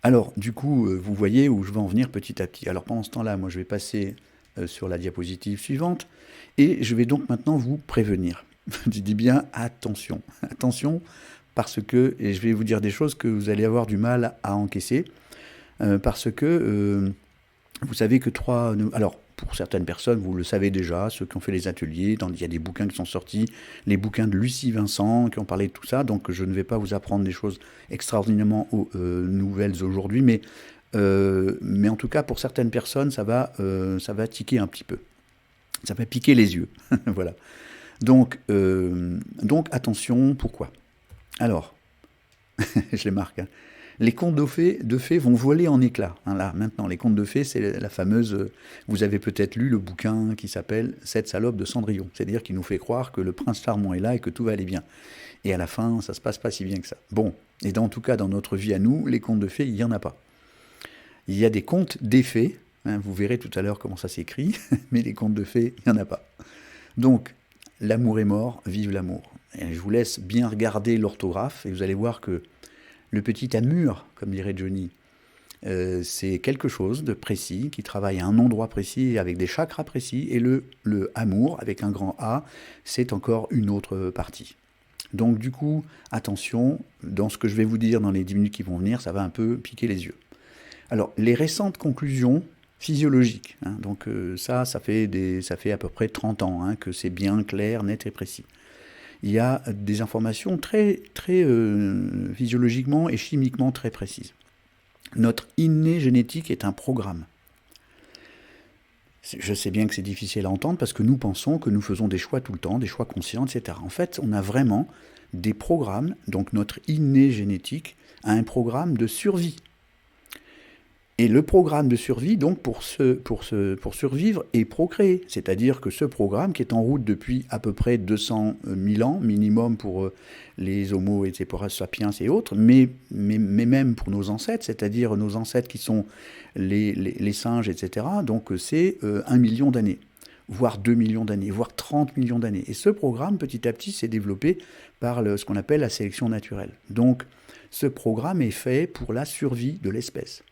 Alors, du coup, vous voyez où je vais en venir petit à petit. Alors, pendant ce temps-là, moi, je vais passer sur la diapositive suivante, et je vais donc maintenant vous prévenir. Je dis bien attention, parce que, et je vais vous dire des choses que vous allez avoir du mal à encaisser, parce que vous savez que alors pour certaines personnes, vous le savez déjà, ceux qui ont fait les ateliers, il y a des bouquins qui sont sortis, les bouquins de Lucie Vincent qui ont parlé de tout ça, donc je ne vais pas vous apprendre des choses extraordinairement nouvelles aujourd'hui, mais en tout cas pour certaines personnes, ça va tiquer un petit peu. Ça va piquer les yeux. Voilà. Donc attention, pourquoi ? Alors, je les marque. Les contes de fées vont voler en éclats. Hein, là, maintenant, les contes de fées, c'est la fameuse... vous avez peut-être lu le bouquin qui s'appelle « Cette salope de Cendrillon ». C'est-à-dire qu'il nous fait croire que le prince charmant est là et que tout va aller bien. Et à la fin, ça se passe pas si bien que ça. Bon, et en tout cas, dans notre vie à nous, les contes de fées, il n'y en a pas. Il y a des contes des fées, hein, vous verrez tout à l'heure comment ça s'écrit, mais les contes de fées, il n'y en a pas. Donc, l'amour est mort, vive l'amour. Et je vous laisse bien regarder l'orthographe et vous allez voir que le petit amour, comme dirait Johnny, c'est quelque chose de précis, qui travaille à un endroit précis, avec des chakras précis, et le amour, avec un grand A, c'est encore une autre partie. Donc du coup, attention, dans ce que je vais vous dire dans les 10 minutes qui vont venir, ça va un peu piquer les yeux. Alors, les récentes conclusions physiologiques, hein, donc ça fait à peu près 30 ans hein, que c'est bien clair, net et précis. Il y a des informations très physiologiquement et chimiquement très précises. Notre inné génétique est un programme. Je sais bien que c'est difficile à entendre parce que nous pensons que nous faisons des choix tout le temps, des choix conscients, etc. En fait, on a vraiment des programmes, donc notre inné génétique a un programme de survie. Et le programme de survie, donc, pour survivre et procréer. C'est-à-dire que ce programme, qui est en route depuis à peu près 200 000 ans, minimum pour les Homo et sapiens et autres, mais même pour nos ancêtres, c'est-à-dire nos ancêtres qui sont les singes, etc., donc c'est 1 million d'années, voire 2 millions d'années, voire 30 millions d'années. Et ce programme, petit à petit, s'est développé par ce qu'on appelle la sélection naturelle. Donc, ce programme est fait pour la survie de l'espèce.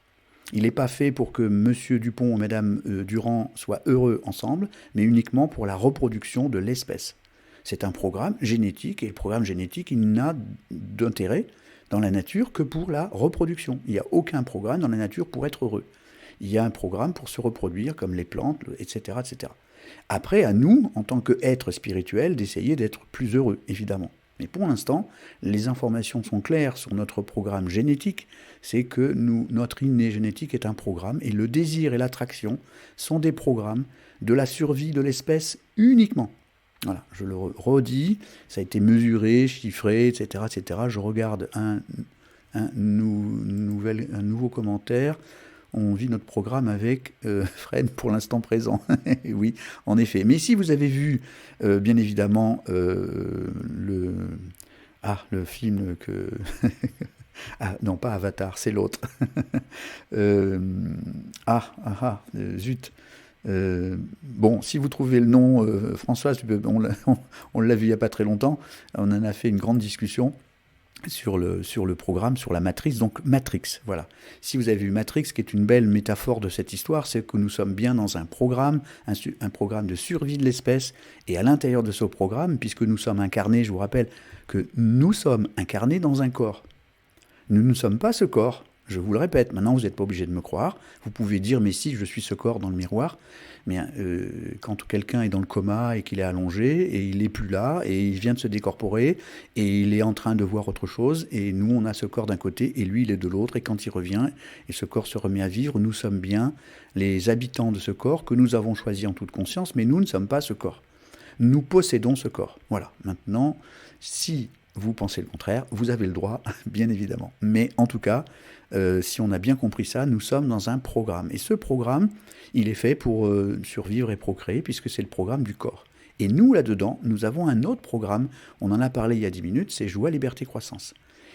Il n'est pas fait pour que M. Dupont ou Mme Durand soient heureux ensemble, mais uniquement pour la reproduction de l'espèce. C'est un programme génétique, et le programme génétique, il n'a d'intérêt dans la nature que pour la reproduction. Il n'y a aucun programme dans la nature pour être heureux. Il y a un programme pour se reproduire, comme les plantes, etc., etc. Après, à nous, en tant qu'êtres spirituels, d'essayer d'être plus heureux, évidemment. Mais pour l'instant, les informations sont claires sur notre programme génétique, c'est que notre inné génétique est un programme, et le désir et l'attraction sont des programmes de la survie de l'espèce uniquement. Voilà, je le redis, ça a été mesuré, chiffré, etc., etc. Je regarde un nouveau commentaire. On vit notre programme avec Fred pour l'instant présent. Oui, en effet. Mais si vous avez vu, bien évidemment, le film que... ah, non, pas Avatar, c'est l'autre. Zut. Bon, si vous trouvez le nom, Françoise, on l'a vu il n'y a pas très longtemps, on en a fait une grande discussion sur le programme, sur la matrice, donc Matrix, voilà. Si vous avez vu Matrix, qui est une belle métaphore de cette histoire, c'est que nous sommes bien dans un programme de survie de l'espèce, et à l'intérieur de ce programme, puisque nous sommes incarnés, je vous rappelle que nous sommes incarnés dans un corps. Nous ne sommes pas ce corps, je vous le répète, maintenant vous n'êtes pas obligé de me croire, vous pouvez dire mais si je suis ce corps dans le miroir, mais quand quelqu'un est dans le coma et qu'il est allongé et il n'est plus là et il vient de se décorporer et il est en train de voir autre chose et nous on a ce corps d'un côté et lui il est de l'autre et quand il revient et ce corps se remet à vivre, nous sommes bien les habitants de ce corps que nous avons choisi en toute conscience, mais nous ne sommes pas ce corps. Nous possédons ce corps. Voilà, maintenant, si vous pensez le contraire, vous avez le droit, bien évidemment. Mais en tout cas, si on a bien compris ça, nous sommes dans un programme. Et ce programme, il est fait pour survivre et procréer, puisque c'est le programme du corps. Et nous, là-dedans, nous avons un autre programme, on en a parlé il y a 10 minutes, c'est Joie, Liberté, Croissance.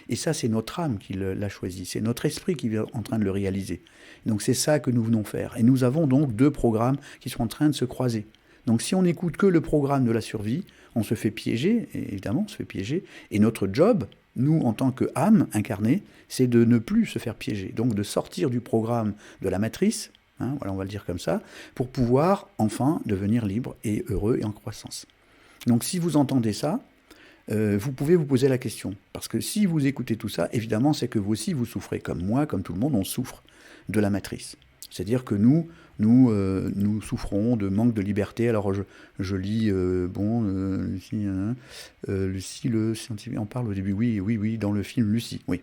Et ça, c'est notre âme qui l'a choisi, c'est notre esprit qui est en train de le réaliser. Donc c'est ça que nous venons faire. Et nous avons donc 2 programmes qui sont en train de se croiser. Donc si on n'écoute que le programme de la survie, on se fait piéger, et évidemment, on se fait piéger. Et notre job, nous, en tant qu'âme incarnée, c'est de ne plus se faire piéger. Donc de sortir du programme de la matrice, hein, voilà, on va le dire comme ça, pour pouvoir enfin devenir libre et heureux et en croissance. Donc si vous entendez ça, vous pouvez vous poser la question. Parce que si vous écoutez tout ça, évidemment, c'est que vous aussi, vous souffrez. Comme moi, comme tout le monde, on souffre de la matrice. C'est-à-dire que nous souffrons de manque de liberté. Alors je lis, Lucie, le scientifique, en parle au début, oui, dans le film Lucie, oui.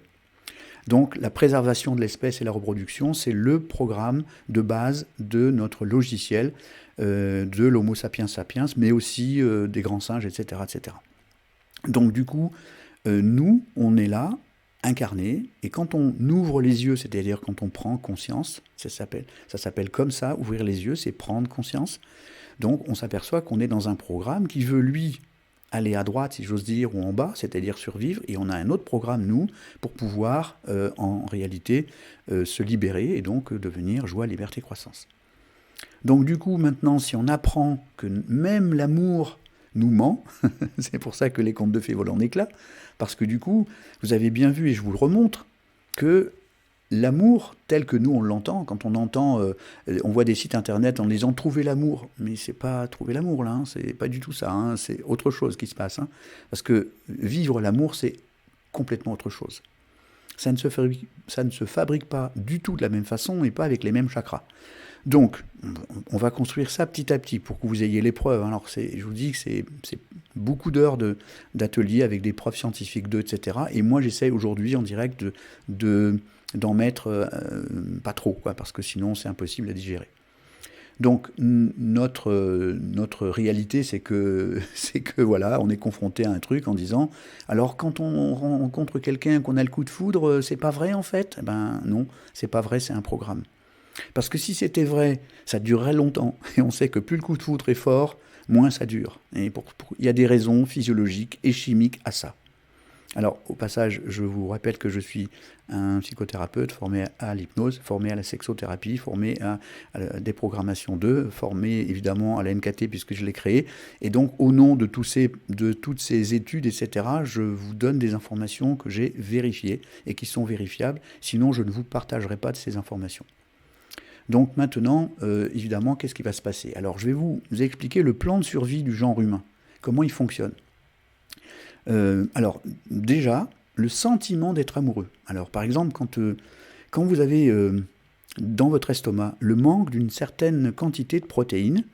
Donc la préservation de l'espèce et la reproduction, c'est le programme de base de notre logiciel, de l'Homo sapiens sapiens, mais aussi des grands singes, etc., etc. Donc du coup, nous, on est là, incarné, et quand on ouvre les yeux, c'est-à-dire quand on prend conscience, ça s'appelle comme ça, ouvrir les yeux, c'est prendre conscience. Donc on s'aperçoit qu'on est dans un programme qui veut, lui, aller à droite, si j'ose dire, ou en bas, c'est-à-dire survivre, et on a un autre programme, nous, pour pouvoir, en réalité, se libérer, et donc devenir joie, liberté, croissance. Donc du coup, maintenant, si on apprend que même l'amour nous ment, c'est pour ça que les contes de fées volent en éclats, parce que du coup, vous avez bien vu, et je vous le remontre, que l'amour, tel que nous on l'entend, quand on entend, on voit des sites internet en disant trouver l'amour, mais c'est pas trouver l'amour là, c'est pas du tout ça, hein, c'est autre chose qui se passe, hein, parce que vivre l'amour c'est complètement autre chose. Ça ne se fabrique pas du tout de la même façon et pas avec les mêmes chakras. Donc, on va construire ça petit à petit pour que vous ayez les preuves. Alors, je vous dis que c'est beaucoup d'heures d'ateliers avec des preuves scientifiques etc. Et moi, j'essaie aujourd'hui en direct d'en mettre pas trop, quoi, parce que sinon, c'est impossible à digérer. Donc, notre réalité, c'est que voilà, on est confronté à un truc en disant, alors quand on rencontre quelqu'un, qu'on a le coup de foudre, c'est pas vrai en fait ? Eh ben non, c'est pas vrai, c'est un programme. Parce que si c'était vrai, ça durerait longtemps. Et on sait que plus le coup de foudre est fort, moins ça dure. Et il y a des raisons physiologiques et chimiques à ça. Alors, au passage, je vous rappelle que je suis un psychothérapeute formé à l'hypnose, formé à la sexothérapie, formé à la déprogrammation 2, formé évidemment à la NKT puisque je l'ai créé. Et donc, au nom de toutes ces études, etc., je vous donne des informations que j'ai vérifiées et qui sont vérifiables. Sinon, je ne vous partagerai pas de ces informations. Donc maintenant, évidemment, qu'est-ce qui va se passer ? Alors, je vais vous expliquer le plan de survie du genre humain. Comment il fonctionne ? Alors, déjà, le sentiment d'être amoureux. Alors, par exemple, quand vous avez dans votre estomac le manque d'une certaine quantité de protéines,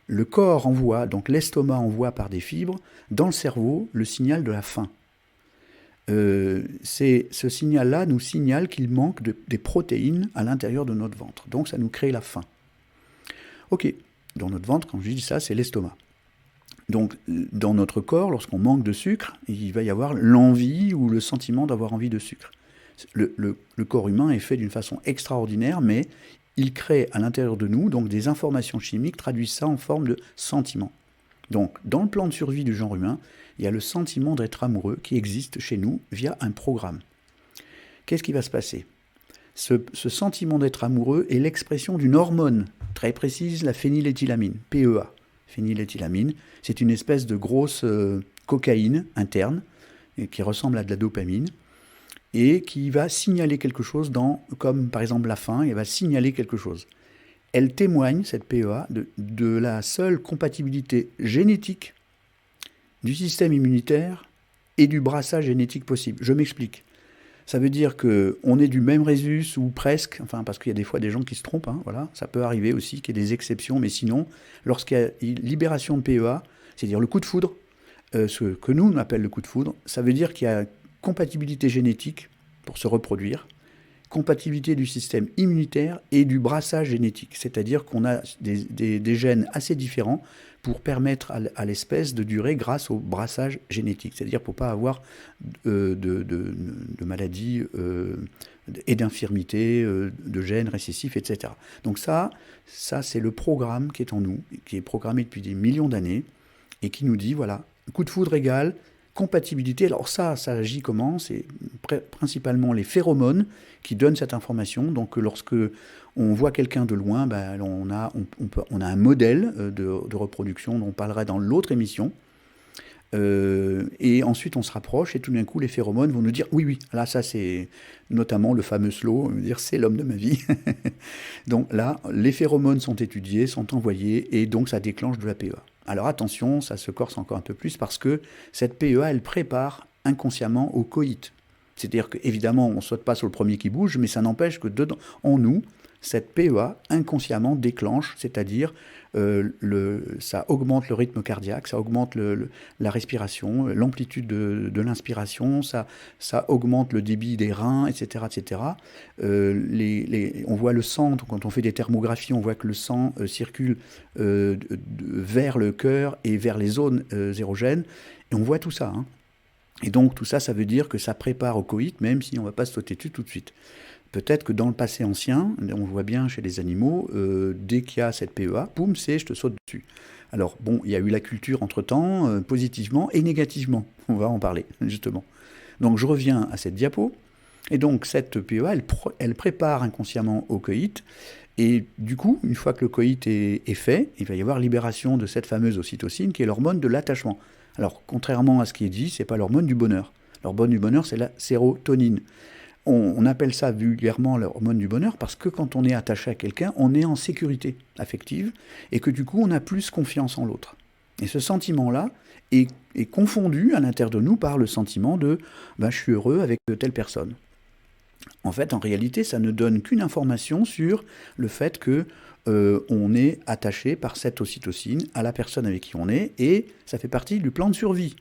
le corps envoie, donc l'estomac envoie par des fibres, dans le cerveau, le signal de la faim. Ce signal-là nous signale qu'il manque des protéines à l'intérieur de notre ventre. Donc ça nous crée la faim. Ok, dans notre ventre, quand je dis ça, c'est l'estomac. Donc dans notre corps, lorsqu'on manque de sucre, il va y avoir l'envie ou le sentiment d'avoir envie de sucre. Le corps humain est fait d'une façon extraordinaire, mais il crée à l'intérieur de nous donc des informations chimiques, traduisent ça en forme de sentiments. Donc dans le plan de survie du genre humain, il y a le sentiment d'être amoureux qui existe chez nous via un programme. Qu'est-ce qui va se passer ? Ce sentiment d'être amoureux est l'expression d'une hormone très précise, la phényléthylamine, PEA. Phényléthylamine, c'est une espèce de grosse cocaïne interne qui ressemble à de la dopamine et qui va signaler quelque chose comme par exemple la faim, elle va signaler quelque chose. Elle témoigne, cette PEA, de la seule compatibilité génétique du système immunitaire et du brassage génétique possible. Je m'explique. Ça veut dire qu'on est du même rhésus ou presque, enfin parce qu'il y a des fois des gens qui se trompent, hein, voilà, ça peut arriver aussi qu'il y ait des exceptions, mais sinon, lorsqu'il y a une libération de PEA, c'est-à-dire le coup de foudre, ce que nous on appelle le coup de foudre, ça veut dire qu'il y a compatibilité génétique pour se reproduire, compatibilité du système immunitaire et du brassage génétique, c'est-à-dire qu'on a des gènes assez différents pour permettre à l'espèce de durer grâce au brassage génétique, c'est-à-dire pour ne pas avoir de maladies et d'infirmités, de gènes récessifs, etc. Donc ça c'est le programme qui est en nous, qui est programmé depuis des millions d'années, et qui nous dit, voilà, coup de foudre égale compatibilité. Alors ça agit comment ? C'est principalement les phéromones qui donnent cette information. Donc lorsque on voit quelqu'un de loin, ben, on a un modèle de reproduction dont on parlera dans l'autre émission. Et ensuite on se rapproche et tout d'un coup les phéromones vont nous dire oui, là ça c'est notamment le fameux slow, dire c'est l'homme de ma vie. Donc là les phéromones sont étudiés, sont envoyés et donc ça déclenche de la PEA. Alors attention, ça se corse encore un peu plus parce que cette PEA elle prépare inconsciemment au coït. C'est-à-dire qu'évidemment on ne saute pas sur le premier qui bouge, mais ça n'empêche que dedans, en nous, cette PEA inconsciemment déclenche, c'est-à-dire ça augmente le rythme cardiaque, ça augmente la respiration, l'amplitude de l'inspiration, ça augmente le débit des reins, etc. etc. On voit le sang, quand on fait des thermographies, on voit que le sang circule vers le cœur et vers les zones érogènes, et on voit tout ça. Hein. Et donc tout ça, ça veut dire que ça prépare au coït, même si on ne va pas se sauter dessus tout de suite. Peut-être que dans le passé ancien, on voit bien chez les animaux, dès qu'il y a cette PEA, boum, c'est je te saute dessus. Alors bon, il y a eu la culture entre-temps, positivement et négativement. On va en parler, justement. Donc je reviens à cette diapo. Et donc cette PEA, elle prépare inconsciemment au coït. Et du coup, une fois que le coït est fait, il va y avoir libération de cette fameuse ocytocine qui est l'hormone de l'attachement. Alors, contrairement à ce qui est dit, ce n'est pas l'hormone du bonheur. L'hormone du bonheur, c'est la sérotonine. On appelle ça vulgairement l'hormone du bonheur parce que quand on est attaché à quelqu'un, on est en sécurité affective et que du coup, on a plus confiance en l'autre. Et ce sentiment-là est confondu à l'intérieur de nous par le sentiment de je suis heureux avec telle personne. En fait, en réalité, ça ne donne qu'une information sur le fait que on est attaché par cette ocytocine à la personne avec qui on est, et ça fait partie du plan de survie.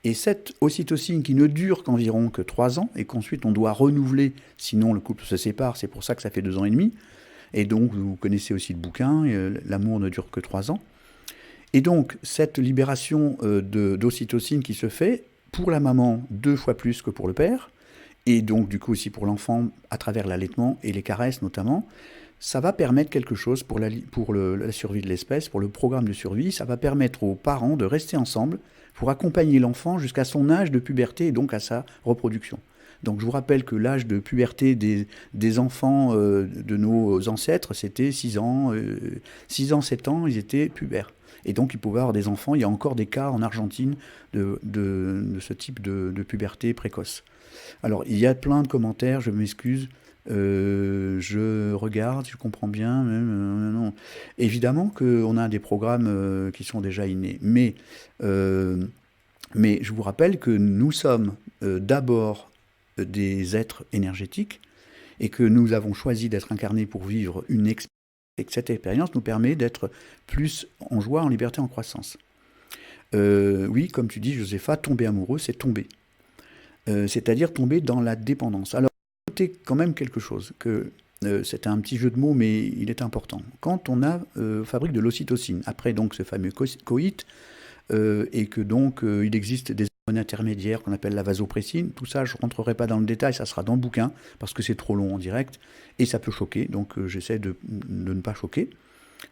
Et cette ocytocine qui ne dure qu'environ 3 ans, et qu'ensuite on doit renouveler, sinon le couple se sépare, c'est pour ça que ça fait 2 ans et demi, et donc vous connaissez aussi le bouquin, l'amour ne dure que 3 ans. Et donc cette libération d'ocytocine qui se fait, pour la maman 2 fois plus que pour le père, et donc du coup aussi pour l'enfant à travers l'allaitement et les caresses notamment, ça va permettre quelque chose pour la survie de l'espèce, pour le programme de survie. Ça va permettre aux parents de rester ensemble pour accompagner l'enfant jusqu'à son âge de puberté et donc à sa reproduction. Donc je vous rappelle que l'âge de puberté des enfants de nos ancêtres, c'était 6 ans, 6 ans, 7 ans, ils étaient pubères. Et donc ils pouvaient avoir des enfants, il y a encore des cas en Argentine de ce type de puberté précoce. Alors, il y a plein de commentaires, je m'excuse, je regarde, je comprends bien, non. Évidemment qu'on a des programmes qui sont déjà innés, mais je vous rappelle que nous sommes d'abord des êtres énergétiques et que nous avons choisi d'être incarnés pour vivre une expérience et que cette expérience nous permet d'être plus en joie, en liberté, en croissance. Oui, comme tu dis, Josépha, tomber amoureux, c'est tomber. C'est-à-dire tomber dans la dépendance. Alors, notez quand même quelque chose, que c'était un petit jeu de mots, mais il est important. Quand on fabrique de l'ocytocine, après donc ce fameux coït, et que donc il existe des hormones intermédiaires qu'on appelle la vasopressine, tout ça, je ne rentrerai pas dans le détail, ça sera dans le bouquin, parce que c'est trop long en direct, et ça peut choquer, donc j'essaie de ne pas choquer.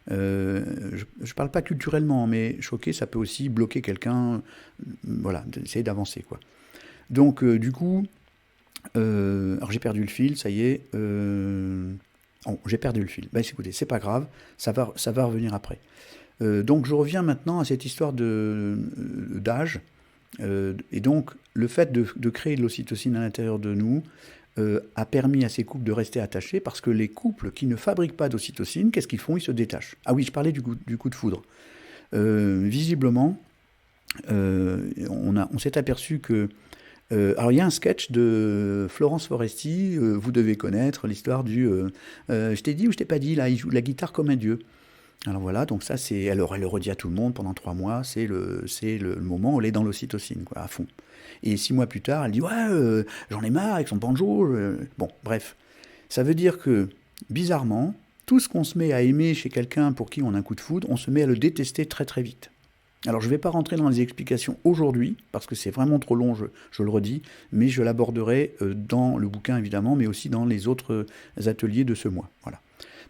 Je ne parle pas culturellement, mais choquer, ça peut aussi bloquer quelqu'un, voilà, d'essayer d'avancer, quoi. Donc, du coup, alors j'ai perdu le fil, ça y est. Oh, j'ai perdu le fil. Écoutez, c'est pas grave, ça va revenir après. Donc, je reviens maintenant à cette histoire d'âge. Et donc, le fait de créer de l'ocytocine à l'intérieur de nous a permis à ces couples de rester attachés parce que les couples qui ne fabriquent pas d'ocytocine, qu'est-ce qu'ils font? Ils se détachent. Ah oui, je parlais du coup de foudre. Visiblement, on s'est aperçu que alors il y a un sketch de Florence Foresti, vous devez connaître l'histoire du je t'ai dit ou je t'ai pas dit, là il joue la guitare comme un dieu. Alors voilà, donc ça c'est, elle le redit à tout le monde pendant 3 mois, c'est le moment où elle est dans l'ocytocine, quoi, à fond. Et 6 mois plus tard, elle dit ouais, j'en ai marre avec son banjo. Bon, bref, ça veut dire que bizarrement, tout ce qu'on se met à aimer chez quelqu'un pour qui on a un coup de foudre, on se met à le détester très très vite. Alors je ne vais pas rentrer dans les explications aujourd'hui, parce que c'est vraiment trop long, je le redis, mais je l'aborderai dans le bouquin évidemment, mais aussi dans les autres ateliers de ce mois. Voilà.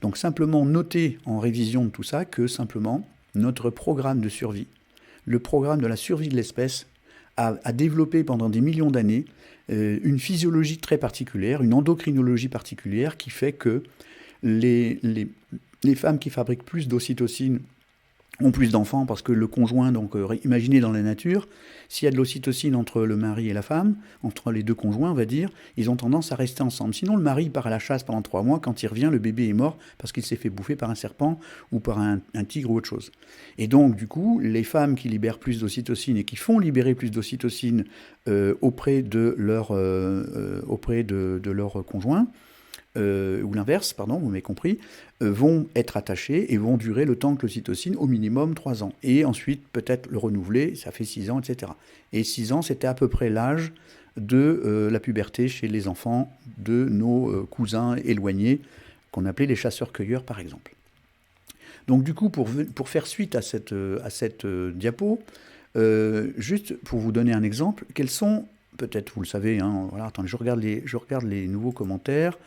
Donc simplement noter en révision de tout ça que simplement notre programme de survie, le programme de la survie de l'espèce, a développé pendant des millions d'années une physiologie très particulière, une endocrinologie particulière qui fait que les femmes qui fabriquent plus d'ocytocine ont plus d'enfants parce que le conjoint, donc imaginez dans la nature, s'il y a de l'ocytocine entre le mari et la femme, entre les deux conjoints on va dire, ils ont tendance à rester ensemble. Sinon le mari part à la chasse pendant 3 mois, quand il revient le bébé est mort parce qu'il s'est fait bouffer par un serpent ou par un tigre ou autre chose. Et donc du coup les femmes qui libèrent plus d'ocytocine et qui font libérer plus d'ocytocine auprès de leur conjoint, ou l'inverse, pardon, vous m'avez compris, vont être attachés et vont durer le temps que l'ocytocine, au minimum 3 ans. Et ensuite, peut-être le renouveler, ça fait 6 ans, etc. Et 6 ans, c'était à peu près l'âge de la puberté chez les enfants de nos cousins éloignés, qu'on appelait les chasseurs-cueilleurs, par exemple. Donc du coup, pour faire suite à cette diapo, juste pour vous donner un exemple, quels sont peut-être vous le savez, hein, voilà, attendez, je regarde les nouveaux commentaires.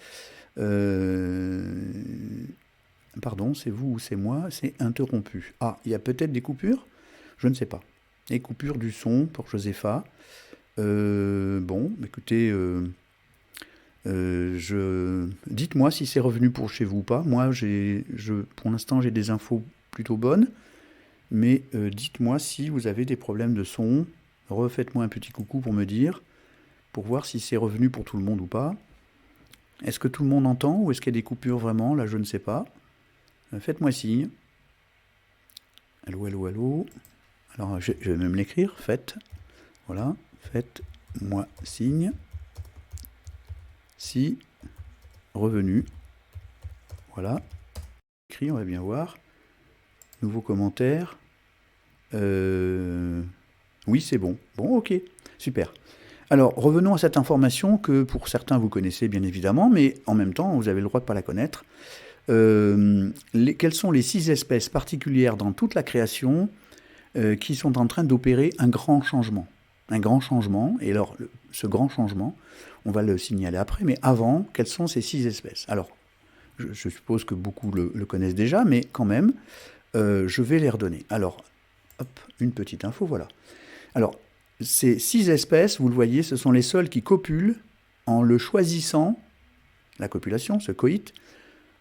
Pardon, c'est vous ou c'est moi, c'est interrompu. Ah, il y a peut-être des coupures? Je ne sais pas. Les coupures du son pour Josépha. Bon, écoutez, dites-moi si c'est revenu pour chez vous ou pas. Moi, pour l'instant, j'ai des infos plutôt bonnes, mais dites-moi si vous avez des problèmes de son. Refaites-moi un petit coucou pour me dire, pour voir si c'est revenu pour tout le monde ou pas. Est-ce que tout le monde entend ou est-ce qu'il y a des coupures vraiment? Là, je ne sais pas. Faites-moi signe. Allô, allô, allô. Alors, je vais même l'écrire. Faites. Voilà. Faites-moi signe. Si. Revenu. Voilà. Écrit, on va bien voir. Nouveau commentaire. Oui, c'est bon. Bon, ok. Super. Alors, revenons à cette information que pour certains vous connaissez bien évidemment, mais en même temps, vous avez le droit de ne pas la connaître. Quelles sont les 6 espèces particulières dans toute la création qui sont en train d'opérer un grand changement? Un grand changement, et alors ce grand changement, on va le signaler après, mais avant, quelles sont ces 6 espèces? Alors, je suppose que beaucoup le connaissent déjà, mais quand même, je vais les redonner. Alors, hop, une petite info, voilà. Alors, ces 6 espèces, vous le voyez, ce sont les seules qui copulent en le choisissant, la copulation, ce coït,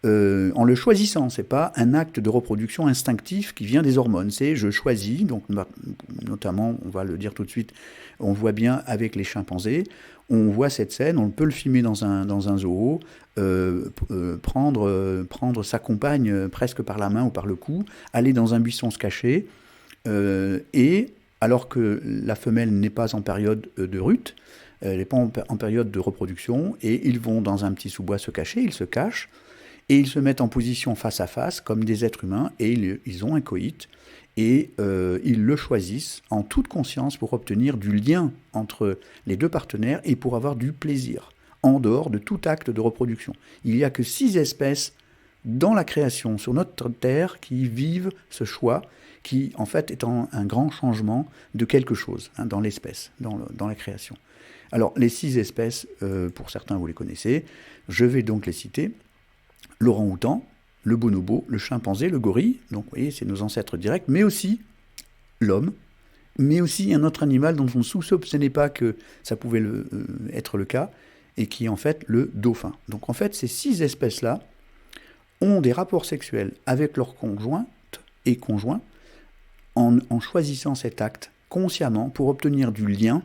en le choisissant. C'est pas un acte de reproduction instinctif qui vient des hormones, c'est je choisis, donc notamment, on va le dire tout de suite, on voit bien avec les chimpanzés, on voit cette scène, on peut le filmer dans un zoo, prendre sa compagne presque par la main ou par le cou, aller dans un buisson se cacher, et alors que la femelle n'est pas en période de rut, elle n'est pas en période de reproduction, et ils vont dans un petit sous-bois se cacher, ils se cachent, et ils se mettent en position face à face, comme des êtres humains, et ils ont un coït, et ils le choisissent en toute conscience pour obtenir du lien entre les deux partenaires et pour avoir du plaisir, en dehors de tout acte de reproduction. Il n'y a que 6 espèces dans la création, sur notre Terre, qui vivent ce choix, qui en fait est un grand changement de quelque chose dans l'espèce, dans la création. Alors les 6 espèces, pour certains vous les connaissez, je vais donc les citer. L'orang-outan, le bonobo, le chimpanzé, le gorille, donc vous voyez, c'est nos ancêtres directs, mais aussi l'homme, mais aussi un autre animal dont on ne soupçonnait pas que ça pouvait être le cas, et qui est en fait le dauphin. Donc en fait, ces 6 espèces-là ont des rapports sexuels avec leurs conjointes et conjoints en choisissant cet acte consciemment pour obtenir du lien,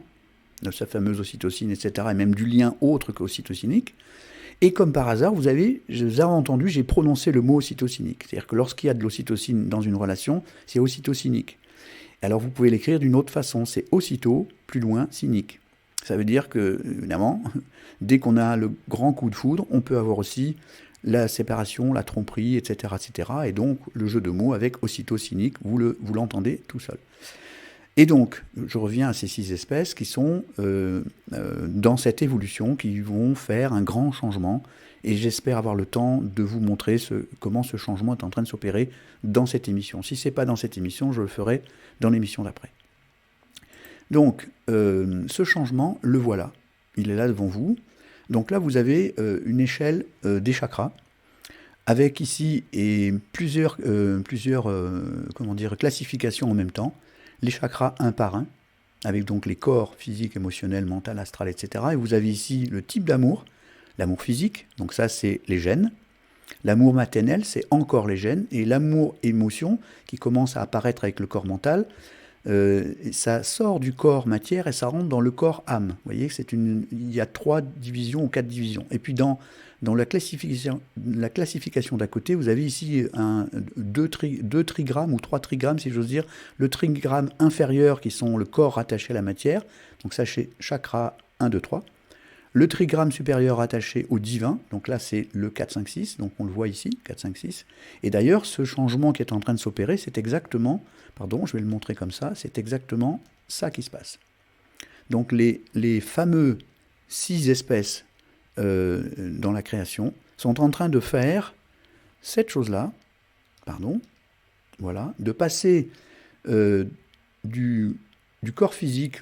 de sa fameuse ocytocine, etc., et même du lien autre qu'ocytocinique. Et comme par hasard, vous avez entendu, j'ai prononcé le mot ocytocinique. C'est-à-dire que lorsqu'il y a de l'ocytocine dans une relation, c'est ocytocinique. Alors vous pouvez l'écrire d'une autre façon, c'est ocyto, plus loin, cynique. Ça veut dire que, évidemment, dès qu'on a le grand coup de foudre, on peut avoir aussi la séparation, la tromperie, etc., etc. Et donc, le jeu de mots avec ocytocinique, vous l'entendez tout seul. Et donc, je reviens à ces 6 espèces qui sont dans cette évolution, qui vont faire un grand changement. Et j'espère avoir le temps de vous montrer comment ce changement est en train de s'opérer dans cette émission. Si ce n'est pas dans cette émission, je le ferai dans l'émission d'après. Donc, ce changement, le voilà. Il est là devant vous. Donc là, vous avez une échelle des chakras, avec ici plusieurs classifications en même temps. Les chakras un par un, avec donc les corps physique, émotionnel, mental, astral, etc. Et vous avez ici le type d'amour, l'amour physique, donc ça c'est les gènes. L'amour maternel, c'est encore les gènes. Et l'amour émotion, qui commence à apparaître avec le corps mental, ça sort du corps matière et ça rentre dans le corps âme. Vous voyez, il y a 3 divisions ou 4 divisions. Et puis dans la classification d'à côté, vous avez ici 2 trigrammes ou 3 trigrammes, si j'ose dire. Le trigramme inférieur, qui sont le corps rattaché à la matière. Donc ça, c'est chakra 1, 2, 3. Le trigramme supérieur attaché au divin, donc là c'est le 4, 5, 6, donc on le voit ici, 4, 5, 6. Et d'ailleurs, ce changement qui est en train de s'opérer, c'est exactement, je vais le montrer comme ça, c'est exactement ça qui se passe. Donc les fameux 6 espèces dans la création sont en train de faire cette chose-là, voilà, de passer du corps physique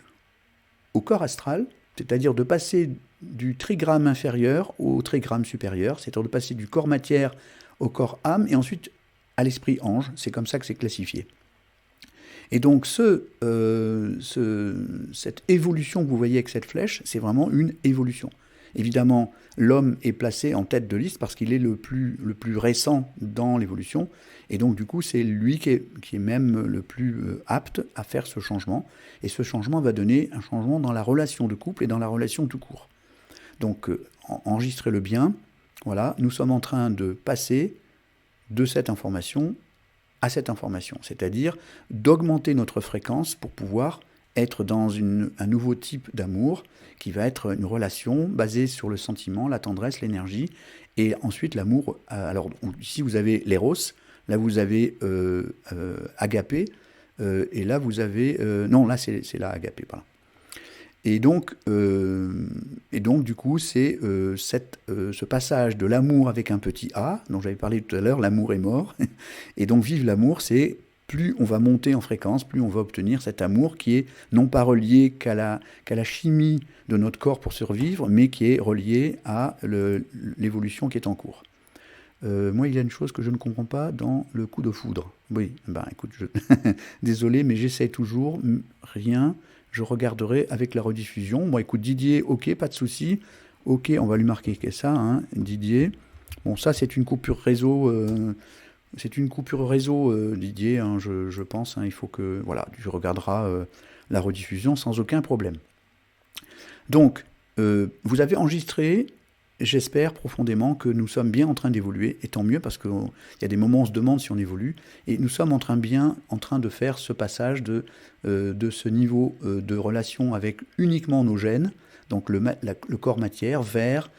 au corps astral, c'est-à-dire de passer du trigramme inférieur au trigramme supérieur, c'est-à-dire de passer du corps matière au corps âme, et ensuite à l'esprit ange, c'est comme ça que c'est classifié. Et donc cette évolution que vous voyez avec cette flèche, c'est vraiment une évolution. Évidemment, l'homme est placé en tête de liste parce qu'il est le plus récent dans l'évolution, et donc du coup c'est lui qui est même le plus apte à faire ce changement, et ce changement va donner un changement dans la relation de couple et dans la relation tout court. Donc enregistrez-le bien, voilà, nous sommes en train de passer de cette information à cette information, c'est-à-dire d'augmenter notre fréquence pour pouvoir être dans un nouveau type d'amour qui va être une relation basée sur le sentiment, la tendresse, l'énergie, et ensuite l'amour. Alors ici vous avez l'éros, là vous avez agapé, et là vous avez... non, là c'est la agapé, pardon. Et donc du coup, c'est ce passage de l'amour avec un petit a, dont j'avais parlé tout à l'heure, l'amour est mort. Et donc, vive l'amour, c'est plus on va monter en fréquence, plus on va obtenir cet amour qui est non pas relié qu'à la chimie de notre corps pour survivre, mais qui est relié à l'évolution qui est en cours. Moi, il y a une chose que je ne comprends pas dans le coup de foudre. Oui, écoute, désolé, mais j'essaie toujours, rien... Je regarderai avec la rediffusion. Moi, écoute, Didier, ok, pas de souci. Ok, on va lui marquer que ça, hein, Didier. Bon, ça, c'est une coupure réseau. Didier, hein, je pense. Hein, il faut que... Voilà, tu regarderas la rediffusion sans aucun problème. Donc, vous avez enregistré... J'espère profondément que nous sommes bien en train d'évoluer, et tant mieux, parce qu'il y a des moments où on se demande si on évolue, et nous sommes en train de faire ce passage de ce niveau de relation avec uniquement nos gènes, donc le corps matière, vers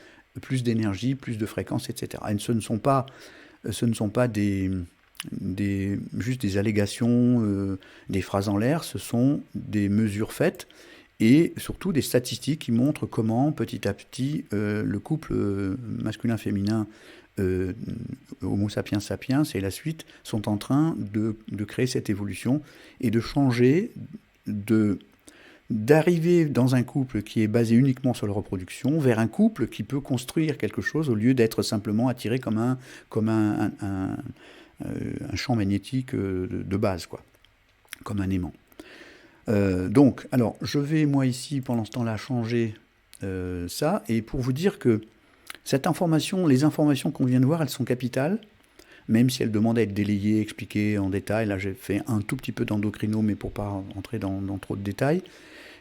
plus d'énergie, plus de fréquence, etc. Et ce ne sont pas juste des allégations, des phrases en l'air, ce sont des mesures faites, et surtout des statistiques qui montrent comment, petit à petit, le couple masculin-féminin, Homo sapiens sapiens, et la suite, sont en train de créer cette évolution et de changer, d'arriver dans un couple qui est basé uniquement sur la reproduction, vers un couple qui peut construire quelque chose au lieu d'être simplement attiré comme un champ magnétique de base, quoi, comme un aimant. Donc, alors, je vais, moi, ici, pendant ce temps-là, changer ça, et pour vous dire que cette information, les informations qu'on vient de voir, elles sont capitales, même si elles demandent à être délayées, expliquées en détail. Là, j'ai fait un tout petit peu d'endocrino, mais pour pas entrer dans trop de détails.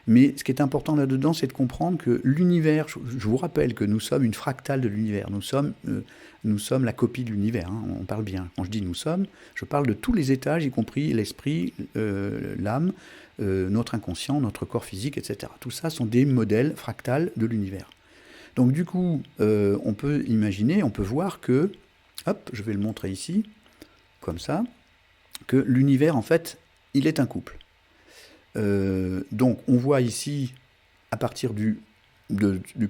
Mais ce qui est important là-dedans, c'est de comprendre que l'univers, je vous rappelle que nous sommes une fractale de l'univers, nous sommes la copie de l'univers, hein, on parle bien. Quand je dis nous sommes, je parle de tous les étages, y compris l'esprit, l'âme, notre inconscient, notre corps physique, etc. Tout ça sont des modèles fractales de l'univers. Donc du coup, on peut imaginer, on peut voir que, hop, je vais le montrer ici, comme ça, que l'univers, en fait, il est un couple. Donc on voit ici, à partir du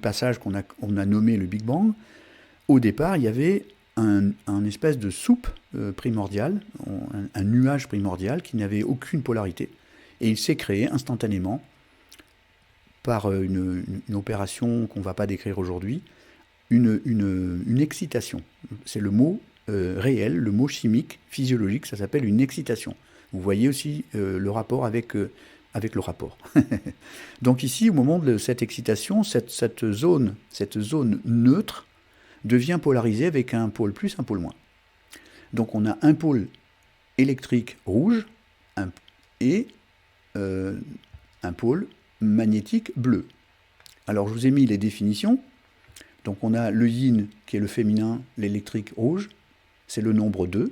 passage qu'on a nommé le Big Bang, au départ, il y avait un espèce de soupe primordiale, un nuage primordial qui n'avait aucune polarité, et il s'est créé instantanément par une opération qu'on ne va pas décrire aujourd'hui, une excitation. C'est le mot réel, le mot chimique, physiologique, ça s'appelle une excitation. Vous voyez aussi le rapport avec le rapport. Donc ici, au moment de cette excitation, cette zone neutre devient polarisée avec un pôle plus, un pôle moins. Donc on a un pôle électrique rouge et un pôle magnétique bleu. Alors je vous ai mis les définitions. Donc on a le yin qui est le féminin, l'électrique rouge, c'est le nombre 2.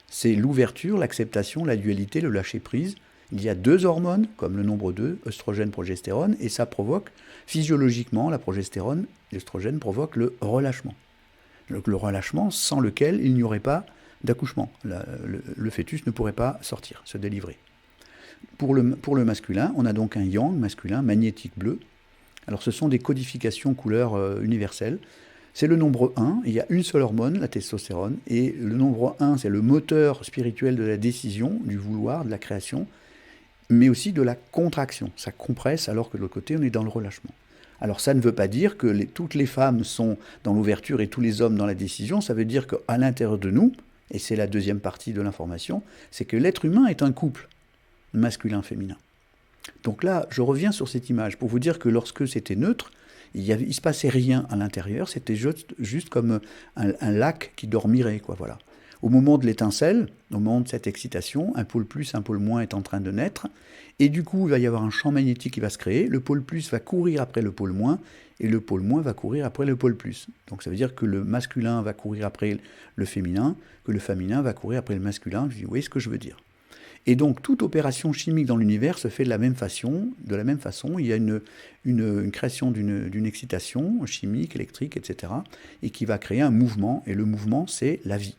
C'est l'ouverture, l'acceptation, la dualité, le lâcher-prise. Il y a 2 hormones, comme le nombre 2, œstrogène, progestérone, et ça provoque, physiologiquement, la progestérone, l'œstrogène provoque le relâchement. Donc, le relâchement sans lequel il n'y aurait pas d'accouchement. Le fœtus ne pourrait pas sortir, se délivrer. Pour le masculin, on a donc un yang masculin, magnétique bleu. Alors ce sont des codifications couleurs universelles. C'est le nombre 1, il y a une seule hormone, la testostérone, et le nombre 1, c'est le moteur spirituel de la décision, du vouloir, de la création, mais aussi de la contraction. Ça compresse alors que de l'autre côté, on est dans le relâchement. Alors ça ne veut pas dire que toutes les femmes sont dans l'ouverture et tous les hommes dans la décision, ça veut dire qu'à l'intérieur de nous, et c'est la deuxième partie de l'information, c'est que l'être humain est un couple masculin-féminin. Donc là, je reviens sur cette image pour vous dire que lorsque c'était neutre, il ne se passait rien à l'intérieur, c'était juste comme un lac qui dormirait, quoi, voilà. Au moment de l'étincelle, au moment de cette excitation, un pôle plus, un pôle moins est en train de naître, et du coup, il va y avoir un champ magnétique qui va se créer, le pôle plus va courir après le pôle moins, et le pôle moins va courir après le pôle plus. Donc ça veut dire que le masculin va courir après le féminin, que le féminin va courir après le masculin, vous voyez ce que je veux dire. Et donc, toute opération chimique dans l'univers se fait de la même façon. Il y a une création d'une excitation chimique, électrique, etc., et qui va créer un mouvement, et le mouvement, c'est la vie.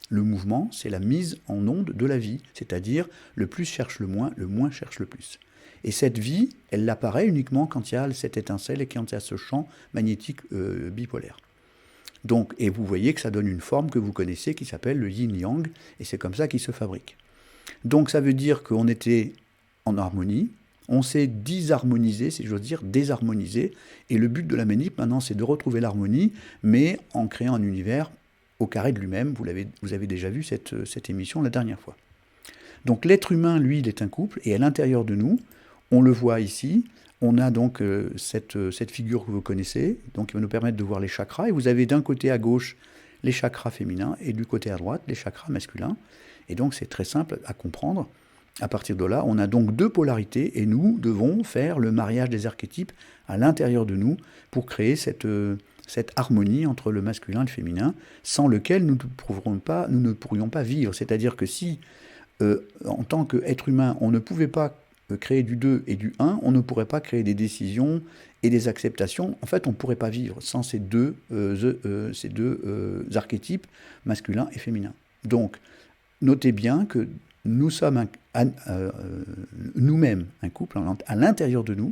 Le mouvement, c'est la mise en onde de la vie, c'est-à-dire le plus cherche le moins cherche le plus. Et cette vie, elle apparaît uniquement quand il y a cette étincelle et quand il y a ce champ magnétique bipolaire. Donc, et vous voyez que ça donne une forme que vous connaissez qui s'appelle le yin-yang, et c'est comme ça qu'il se fabrique. Donc ça veut dire qu'on était en harmonie, on s'est disharmonisé, si j'ose dire, désharmonisé, et le but de la manip maintenant c'est de retrouver l'harmonie, mais en créant un univers au carré de lui-même, vous avez déjà vu cette émission la dernière fois. Donc l'être humain, lui, il est un couple, et à l'intérieur de nous, on le voit ici, on a donc cette figure que vous connaissez, donc qui va nous permettre de voir les chakras, et vous avez d'un côté à gauche les chakras féminins, et du côté à droite les chakras masculins. Et donc c'est très simple à comprendre. À partir de là, on a donc deux polarités et nous devons faire le mariage des archétypes à l'intérieur de nous pour créer cette harmonie entre le masculin et le féminin, sans lequel nous ne pourrions pas vivre. C'est-à-dire que si, en tant qu'être humain, on ne pouvait pas créer du 2 et du 1, on ne pourrait pas créer des décisions et des acceptations. En fait, on ne pourrait pas vivre sans ces deux archétypes, masculin et féminin. Donc, notez bien que nous sommes nous-mêmes un couple à l'intérieur de nous.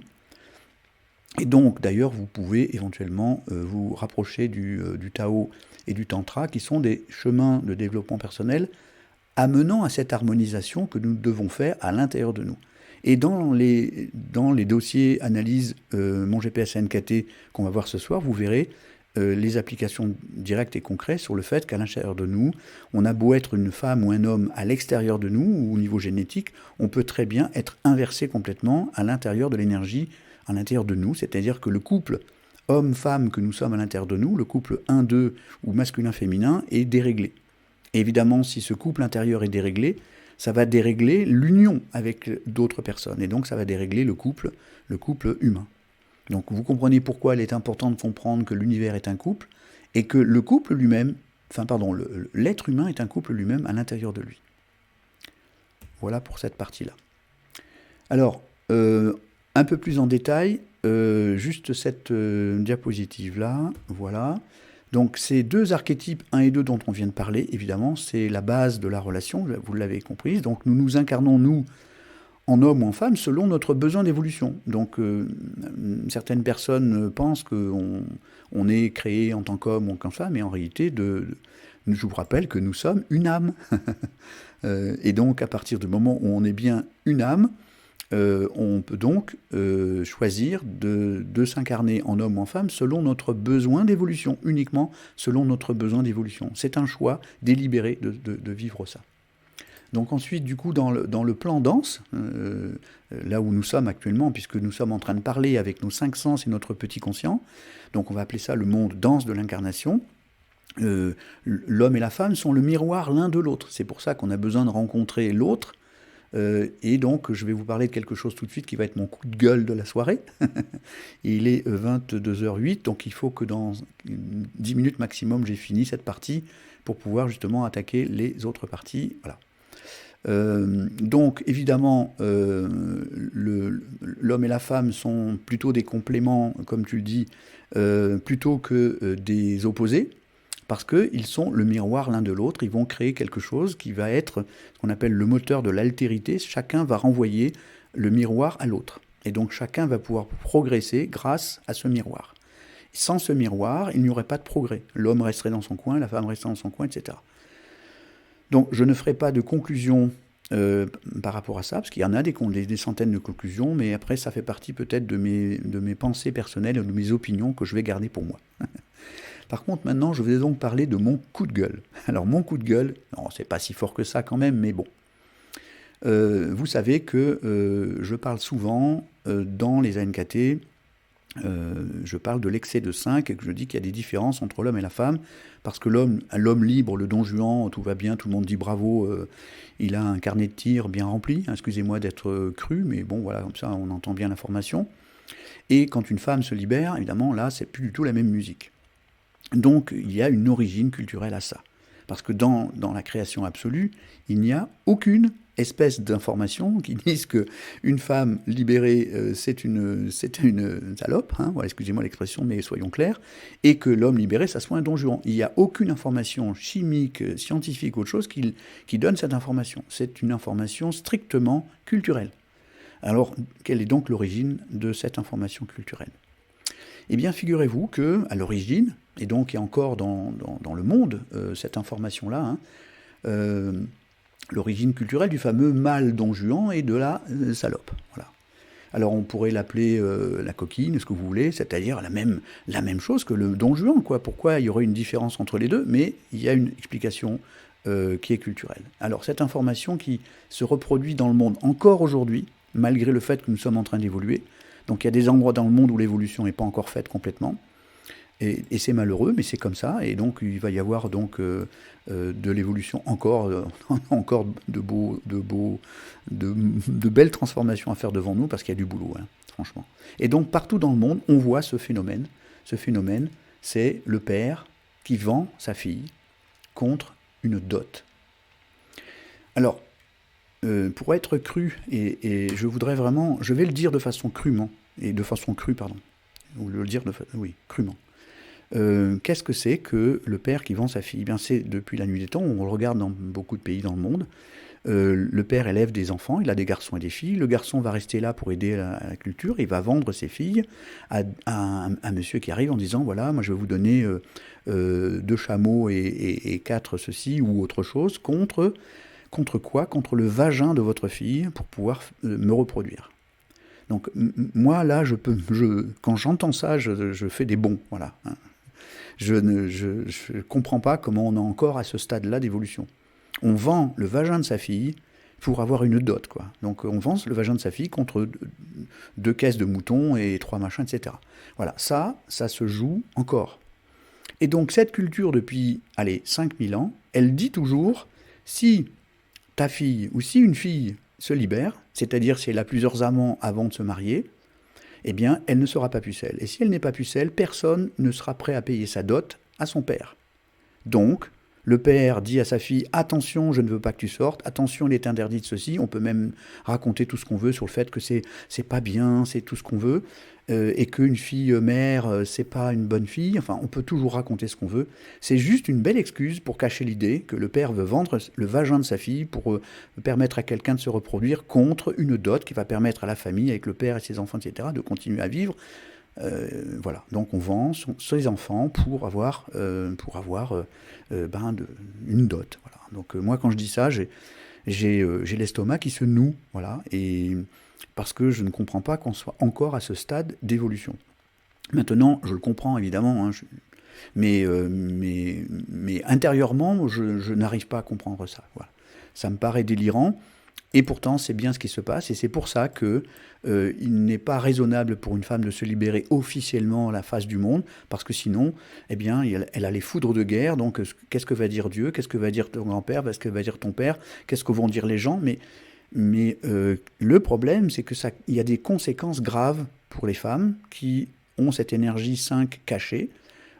Et donc, d'ailleurs, vous pouvez éventuellement vous rapprocher du Tao et du Tantra, qui sont des chemins de développement personnel amenant à cette harmonisation que nous devons faire à l'intérieur de nous. Et dans les dossiers analyse mon GPS NKT qu'on va voir ce soir, vous verrez les applications directes et concrètes sur le fait qu'à l'intérieur de nous, on a beau être une femme ou un homme à l'extérieur de nous, ou au niveau génétique, on peut très bien être inversé complètement à l'intérieur de l'énergie, à l'intérieur de nous, c'est-à-dire que le couple homme-femme que nous sommes à l'intérieur de nous, le couple 1-2 ou masculin-féminin, est déréglé. Et évidemment, si ce couple intérieur est déréglé, ça va dérégler l'union avec d'autres personnes, et donc ça va dérégler le couple humain. Donc vous comprenez pourquoi il est important de comprendre que l'univers est un couple, et que le couple lui-même, l'être humain est un couple lui-même à l'intérieur de lui. Voilà pour cette partie-là. Alors, un peu plus en détail, juste cette diapositive-là, voilà. Donc ces deux archétypes 1 et 2 dont on vient de parler, évidemment, c'est la base de la relation, vous l'avez comprise. Donc nous nous incarnons, nous, en homme ou en femme, selon notre besoin d'évolution. Donc certaines personnes pensent qu'on est créé en tant qu'homme ou en tant que femme, mais en réalité, je vous rappelle que nous sommes une âme. Et donc à partir du moment où on est bien une âme, on peut donc choisir de s'incarner en homme ou en femme selon notre besoin d'évolution, uniquement selon notre besoin d'évolution. C'est un choix délibéré de vivre ça. Donc ensuite, du coup, dans le plan dense, là où nous sommes actuellement, puisque nous sommes en train de parler avec nos 5 sens et notre petit conscient, donc on va appeler ça le monde dense de l'incarnation, l'homme et la femme sont le miroir l'un de l'autre. C'est pour ça qu'on a besoin de rencontrer l'autre. Et donc, je vais vous parler de quelque chose tout de suite qui va être mon coup de gueule de la soirée. Il est 22h08, donc il faut que dans 10 minutes maximum, j'ai fini cette partie pour pouvoir justement attaquer les autres parties. Voilà. Donc, évidemment, l'homme et la femme sont plutôt des compléments, comme tu le dis, plutôt que des opposés. Parce qu'ils sont le miroir l'un de l'autre, ils vont créer quelque chose qui va être ce qu'on appelle le moteur de l'altérité. Chacun va renvoyer le miroir à l'autre. Et donc chacun va pouvoir progresser grâce à ce miroir. Sans ce miroir, il n'y aurait pas de progrès. L'homme resterait dans son coin, la femme resterait dans son coin, etc. Donc je ne ferai pas de conclusion par rapport à ça, parce qu'il y en a des centaines de conclusions, mais après ça fait partie peut-être de mes pensées personnelles et de mes opinions que je vais garder pour moi. Par contre, maintenant, je vais donc parler de mon coup de gueule. Alors, mon coup de gueule, non, c'est pas si fort que ça quand même, mais bon. Vous savez que je parle souvent dans les ANKT, je parle de l'excès de 5 et que je dis qu'il y a des différences entre l'homme et la femme, parce que l'homme libre, le don Juan, tout va bien, tout le monde dit bravo, il a un carnet de tir bien rempli, excusez-moi d'être cru, mais bon, voilà, comme ça on entend bien l'information. Et quand une femme se libère, évidemment, là, c'est plus du tout la même musique. Donc, il y a une origine culturelle à ça. Parce que dans la création absolue, il n'y a aucune espèce d'information qui dise qu'une femme libérée, c'est une salope, hein, voilà, excusez-moi l'expression, mais soyons clairs, et que l'homme libéré, ça soit un don Juan. Il n'y a aucune information chimique, scientifique, autre chose qui donne cette information. C'est une information strictement culturelle. Alors, quelle est donc l'origine de cette information culturelle ? Eh bien, figurez-vous qu'à l'origine, et donc il y a encore dans le monde cette information-là, hein, l'origine culturelle du fameux mâle don Juan et de la salope. Voilà. Alors on pourrait l'appeler la coquine, ce que vous voulez, c'est-à-dire la même chose que le don Juan, quoi. Pourquoi il y aurait une différence entre les deux ? Mais il y a une explication qui est culturelle. Alors cette information qui se reproduit dans le monde encore aujourd'hui, malgré le fait que nous sommes en train d'évoluer. Donc il y a des endroits dans le monde où l'évolution n'est pas encore faite complètement. Et c'est malheureux, mais c'est comme ça. Et donc il va y avoir donc de l'évolution encore de belles transformations à faire devant nous, parce qu'il y a du boulot, hein, franchement. Et donc partout dans le monde, on voit ce phénomène. Ce phénomène, c'est le père qui vend sa fille contre une dot. Alors, pour être cru, et je voudrais vraiment, je vais le dire de façon crûment, ou le dire crûment. Qu'est-ce que c'est que le père qui vend sa fille ? Bien, c'est depuis la nuit des temps, on le regarde dans beaucoup de pays dans le monde. Le père élève des enfants, il a des garçons et des filles. Le garçon va rester là pour aider à la culture, il va vendre ses filles à un monsieur qui arrive en disant, voilà, moi je vais vous donner 2 chameaux et 4 ceci ou autre chose contre quoi ? Contre le vagin de votre fille pour pouvoir me reproduire. Donc moi là, quand j'entends ça, je fais des bonds, voilà. Je ne comprends pas comment on est encore à ce stade-là d'évolution. On vend le vagin de sa fille pour avoir une dot, quoi. Donc on vend le vagin de sa fille contre 2 caisses de moutons et 3 machins, etc. Voilà, ça se joue encore. Et donc cette culture depuis, 5000 ans, elle dit toujours, si ta fille ou si une fille se libère, c'est-à-dire si elle a plusieurs amants avant de se marier, eh bien, elle ne sera pas pucelle. Et si elle n'est pas pucelle, personne ne sera prêt à payer sa dot à son père. Donc, le père dit à sa fille, attention, je ne veux pas que tu sortes, attention, il est interdit de ceci, on peut même raconter tout ce qu'on veut sur le fait que c'est pas bien, c'est tout ce qu'on veut, et qu'une fille mère, c'est pas une bonne fille, enfin, on peut toujours raconter ce qu'on veut. C'est juste une belle excuse pour cacher l'idée que le père veut vendre le vagin de sa fille pour permettre à quelqu'un de se reproduire contre une dot qui va permettre à la famille, avec le père et ses enfants, etc., de continuer à vivre. Voilà, donc on vend ses enfants pour avoir une dot. Voilà. Donc moi quand je dis ça, j'ai l'estomac qui se noue, voilà, et parce que je ne comprends pas qu'on soit encore à ce stade d'évolution. Maintenant, je le comprends évidemment, hein, mais intérieurement, je n'arrive pas à comprendre ça. Voilà. Ça me paraît délirant. Et pourtant, c'est bien ce qui se passe, et c'est pour ça que il n'est pas raisonnable pour une femme de se libérer officiellement à la face du monde, parce que sinon, eh bien, elle a les foudres de guerre. Donc, qu'est-ce que va dire Dieu ? Qu'est-ce que va dire ton grand-père ? Qu'est-ce que va dire ton père ? Qu'est-ce que vont dire les gens ? Mais le problème, c'est que il y a des conséquences graves pour les femmes qui ont cette énergie 5 cachée,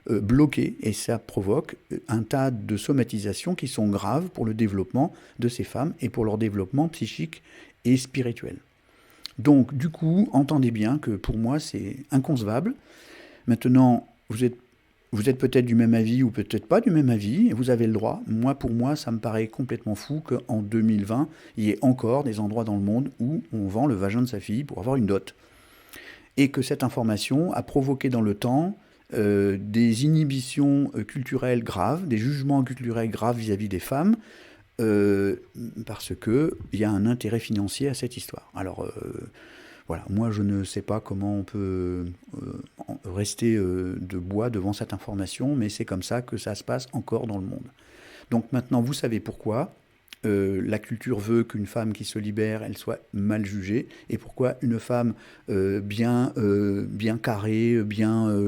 bloquée, et ça provoque un tas de somatisations qui sont graves pour le développement de ces femmes et pour leur développement psychique et spirituel. Donc, du coup, entendez bien que pour moi, c'est inconcevable. Maintenant, vous êtes peut-être du même avis ou peut-être pas du même avis, et vous avez le droit. Pour moi, ça me paraît complètement fou qu'en 2020, il y ait encore des endroits dans le monde où on vend le vagin de sa fille pour avoir une dot. Et que cette information a provoqué dans le temps des inhibitions culturelles graves, des jugements culturels graves vis-à-vis des femmes, euh, parce qu'il y a un intérêt financier à cette histoire. Alors, voilà, moi je ne sais pas comment on peut rester de bois devant cette information, mais c'est comme ça que ça se passe encore dans le monde. Donc maintenant, vous savez pourquoi. La culture veut qu'une femme qui se libère, elle soit mal jugée, et pourquoi une femme bien carrée, bien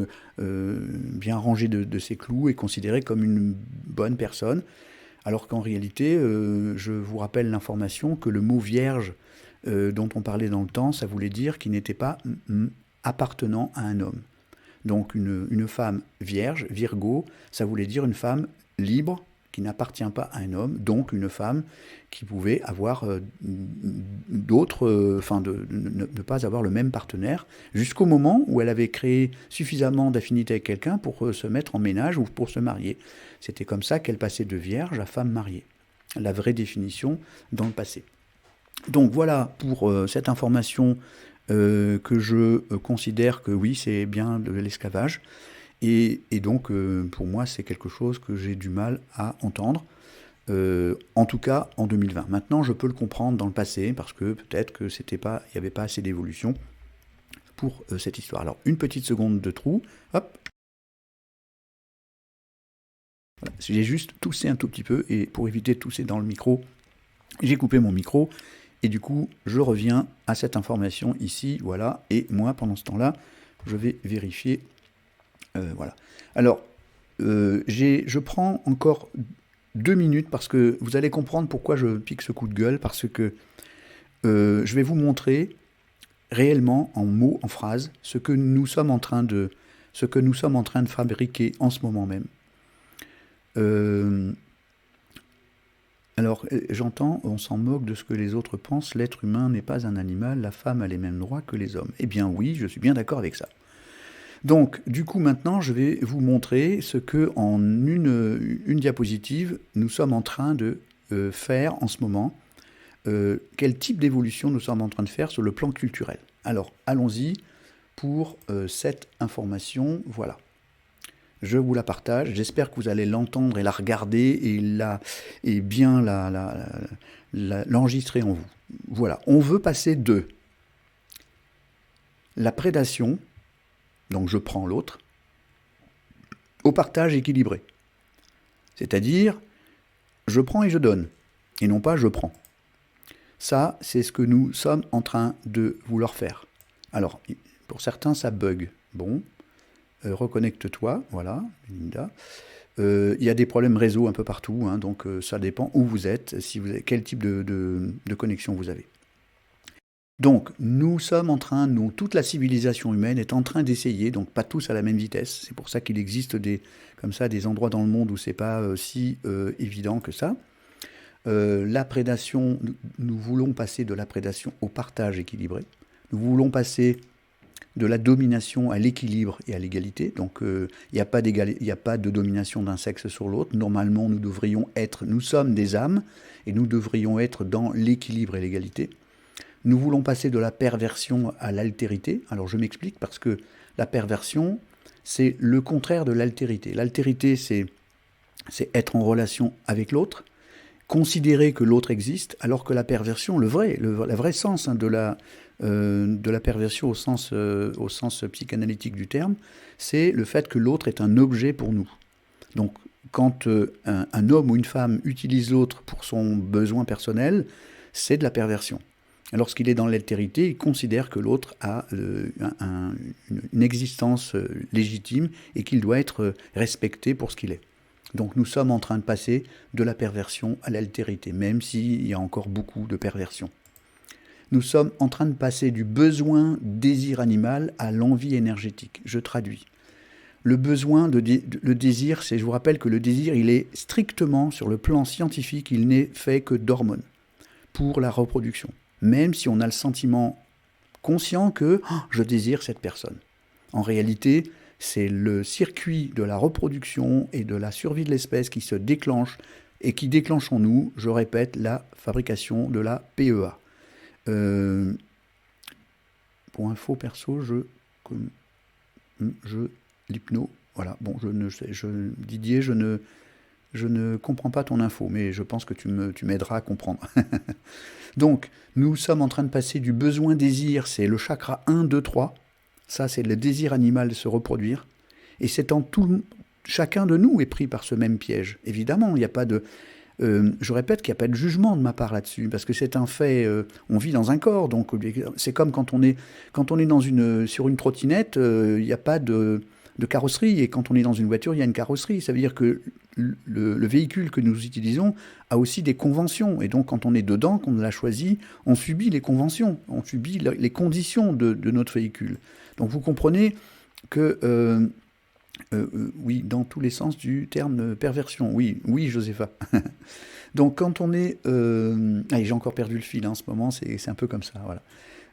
rangée de ses clous est considérée comme une bonne personne, alors qu'en réalité, je vous rappelle l'information que le mot vierge dont on parlait dans le temps, ça voulait dire qu'il n'était pas appartenant à un homme. Donc une femme vierge, Virgo, ça voulait dire une femme libre qui n'appartient pas à un homme, donc une femme qui pouvait avoir d'autres, ne pas avoir le même partenaire, jusqu'au moment où elle avait créé suffisamment d'affinité avec quelqu'un pour se mettre en ménage ou pour se marier. C'était comme ça qu'elle passait de vierge à femme mariée. La vraie définition dans le passé. Donc voilà pour cette information que je considère que oui, c'est bien de l'esclavage. Et donc, pour moi, c'est quelque chose que j'ai du mal à entendre, en tout cas en 2020. Maintenant, je peux le comprendre dans le passé, parce que peut-être que il n'y avait pas assez d'évolution pour cette histoire. Alors, une petite seconde de trou, hop. Voilà. J'ai juste toussé un tout petit peu, et pour éviter de tousser dans le micro, j'ai coupé mon micro, et du coup, je reviens à cette information ici, voilà, et moi, pendant ce temps-là, je vais vérifier. Voilà. Alors, je prends encore 2 minutes parce que vous allez comprendre pourquoi je pique ce coup de gueule, parce que je vais vous montrer réellement, en mots, en phrases, ce que nous sommes en train de fabriquer en ce moment même. Alors, j'entends, on s'en moque de ce que les autres pensent, l'être humain n'est pas un animal, la femme a les mêmes droits que les hommes. Eh bien oui, je suis bien d'accord avec ça. Donc, du coup, maintenant, je vais vous montrer ce que, en une diapositive, nous sommes en train de faire en ce moment. Quel type d'évolution nous sommes en train de faire sur le plan culturel. Alors, allons-y pour cette information. Voilà. Je vous la partage. J'espère que vous allez l'entendre et la regarder et bien l'enregistrer en vous. Voilà. On veut passer de la prédation, donc je prends l'autre, au partage équilibré. C'est-à-dire, je prends et je donne, et non pas je prends. Ça, c'est ce que nous sommes en train de vouloir faire. Alors, pour certains, ça bug. Bon, reconnecte-toi, voilà, Linda. Il y a des problèmes réseau un peu partout, hein, donc ça dépend où vous êtes, quel type de connexion vous avez. Donc, nous sommes en train, toute la civilisation humaine est en train d'essayer, donc pas tous à la même vitesse, c'est pour ça qu'il existe des endroits dans le monde où c'est pas si évident que ça. La prédation, nous voulons passer de la prédation au partage équilibré. Nous voulons passer de la domination à l'équilibre et à l'égalité. Donc, il n'y a pas de domination d'un sexe sur l'autre. Normalement, nous sommes des âmes, et nous devrions être dans l'équilibre et l'égalité. Nous voulons passer de la perversion à l'altérité. Alors je m'explique, parce que la perversion, c'est le contraire de l'altérité. L'altérité, c'est être en relation avec l'autre, considérer que l'autre existe, alors que la perversion, le vrai sens de la perversion au sens psychanalytique du terme, c'est le fait que l'autre est un objet pour nous. Donc quand un homme ou une femme utilise l'autre pour son besoin personnel, c'est de la perversion. Lorsqu'il est dans l'altérité, il considère que l'autre a une existence légitime et qu'il doit être respecté pour ce qu'il est. Donc nous sommes en train de passer de la perversion à l'altérité, même s'il y a encore beaucoup de perversion. Nous sommes en train de passer du besoin désir animal à l'envie énergétique. Je traduis. Le désir, je vous rappelle que le désir, il est strictement, sur le plan scientifique, il n'est fait que d'hormones pour la reproduction. Même si on a le sentiment conscient que je désire cette personne. En réalité, c'est le circuit de la reproduction et de la survie de l'espèce qui se déclenche et qui déclenche en nous, je répète, la fabrication de la PEA. Pour info perso, l'hypno, voilà, bon, Didier, je ne Je ne comprends pas ton info, mais je pense que tu m'aideras à comprendre. Donc, nous sommes en train de passer du besoin-désir, c'est le chakra 1, 2, 3. Ça, c'est le désir animal de se reproduire. Et chacun de nous est pris par ce même piège. Évidemment, il n'y a pas de... je répète qu'il n'y a pas de jugement de ma part là-dessus, parce que c'est un fait, on vit dans un corps, donc c'est comme quand on est sur une trottinette, il n'y a pas de carrosserie, et quand on est dans une voiture, il y a une carrosserie. Ça veut dire que le véhicule que nous utilisons a aussi des conventions, et donc quand on est dedans, qu'on l'a choisi, on subit les conventions, on subit les conditions de notre véhicule. Donc vous comprenez que... oui, dans tous les sens du terme perversion. Oui, oui, Josépha. Donc, quand on est... allez, j'ai encore perdu le fil en ce moment, c'est un peu comme ça, voilà.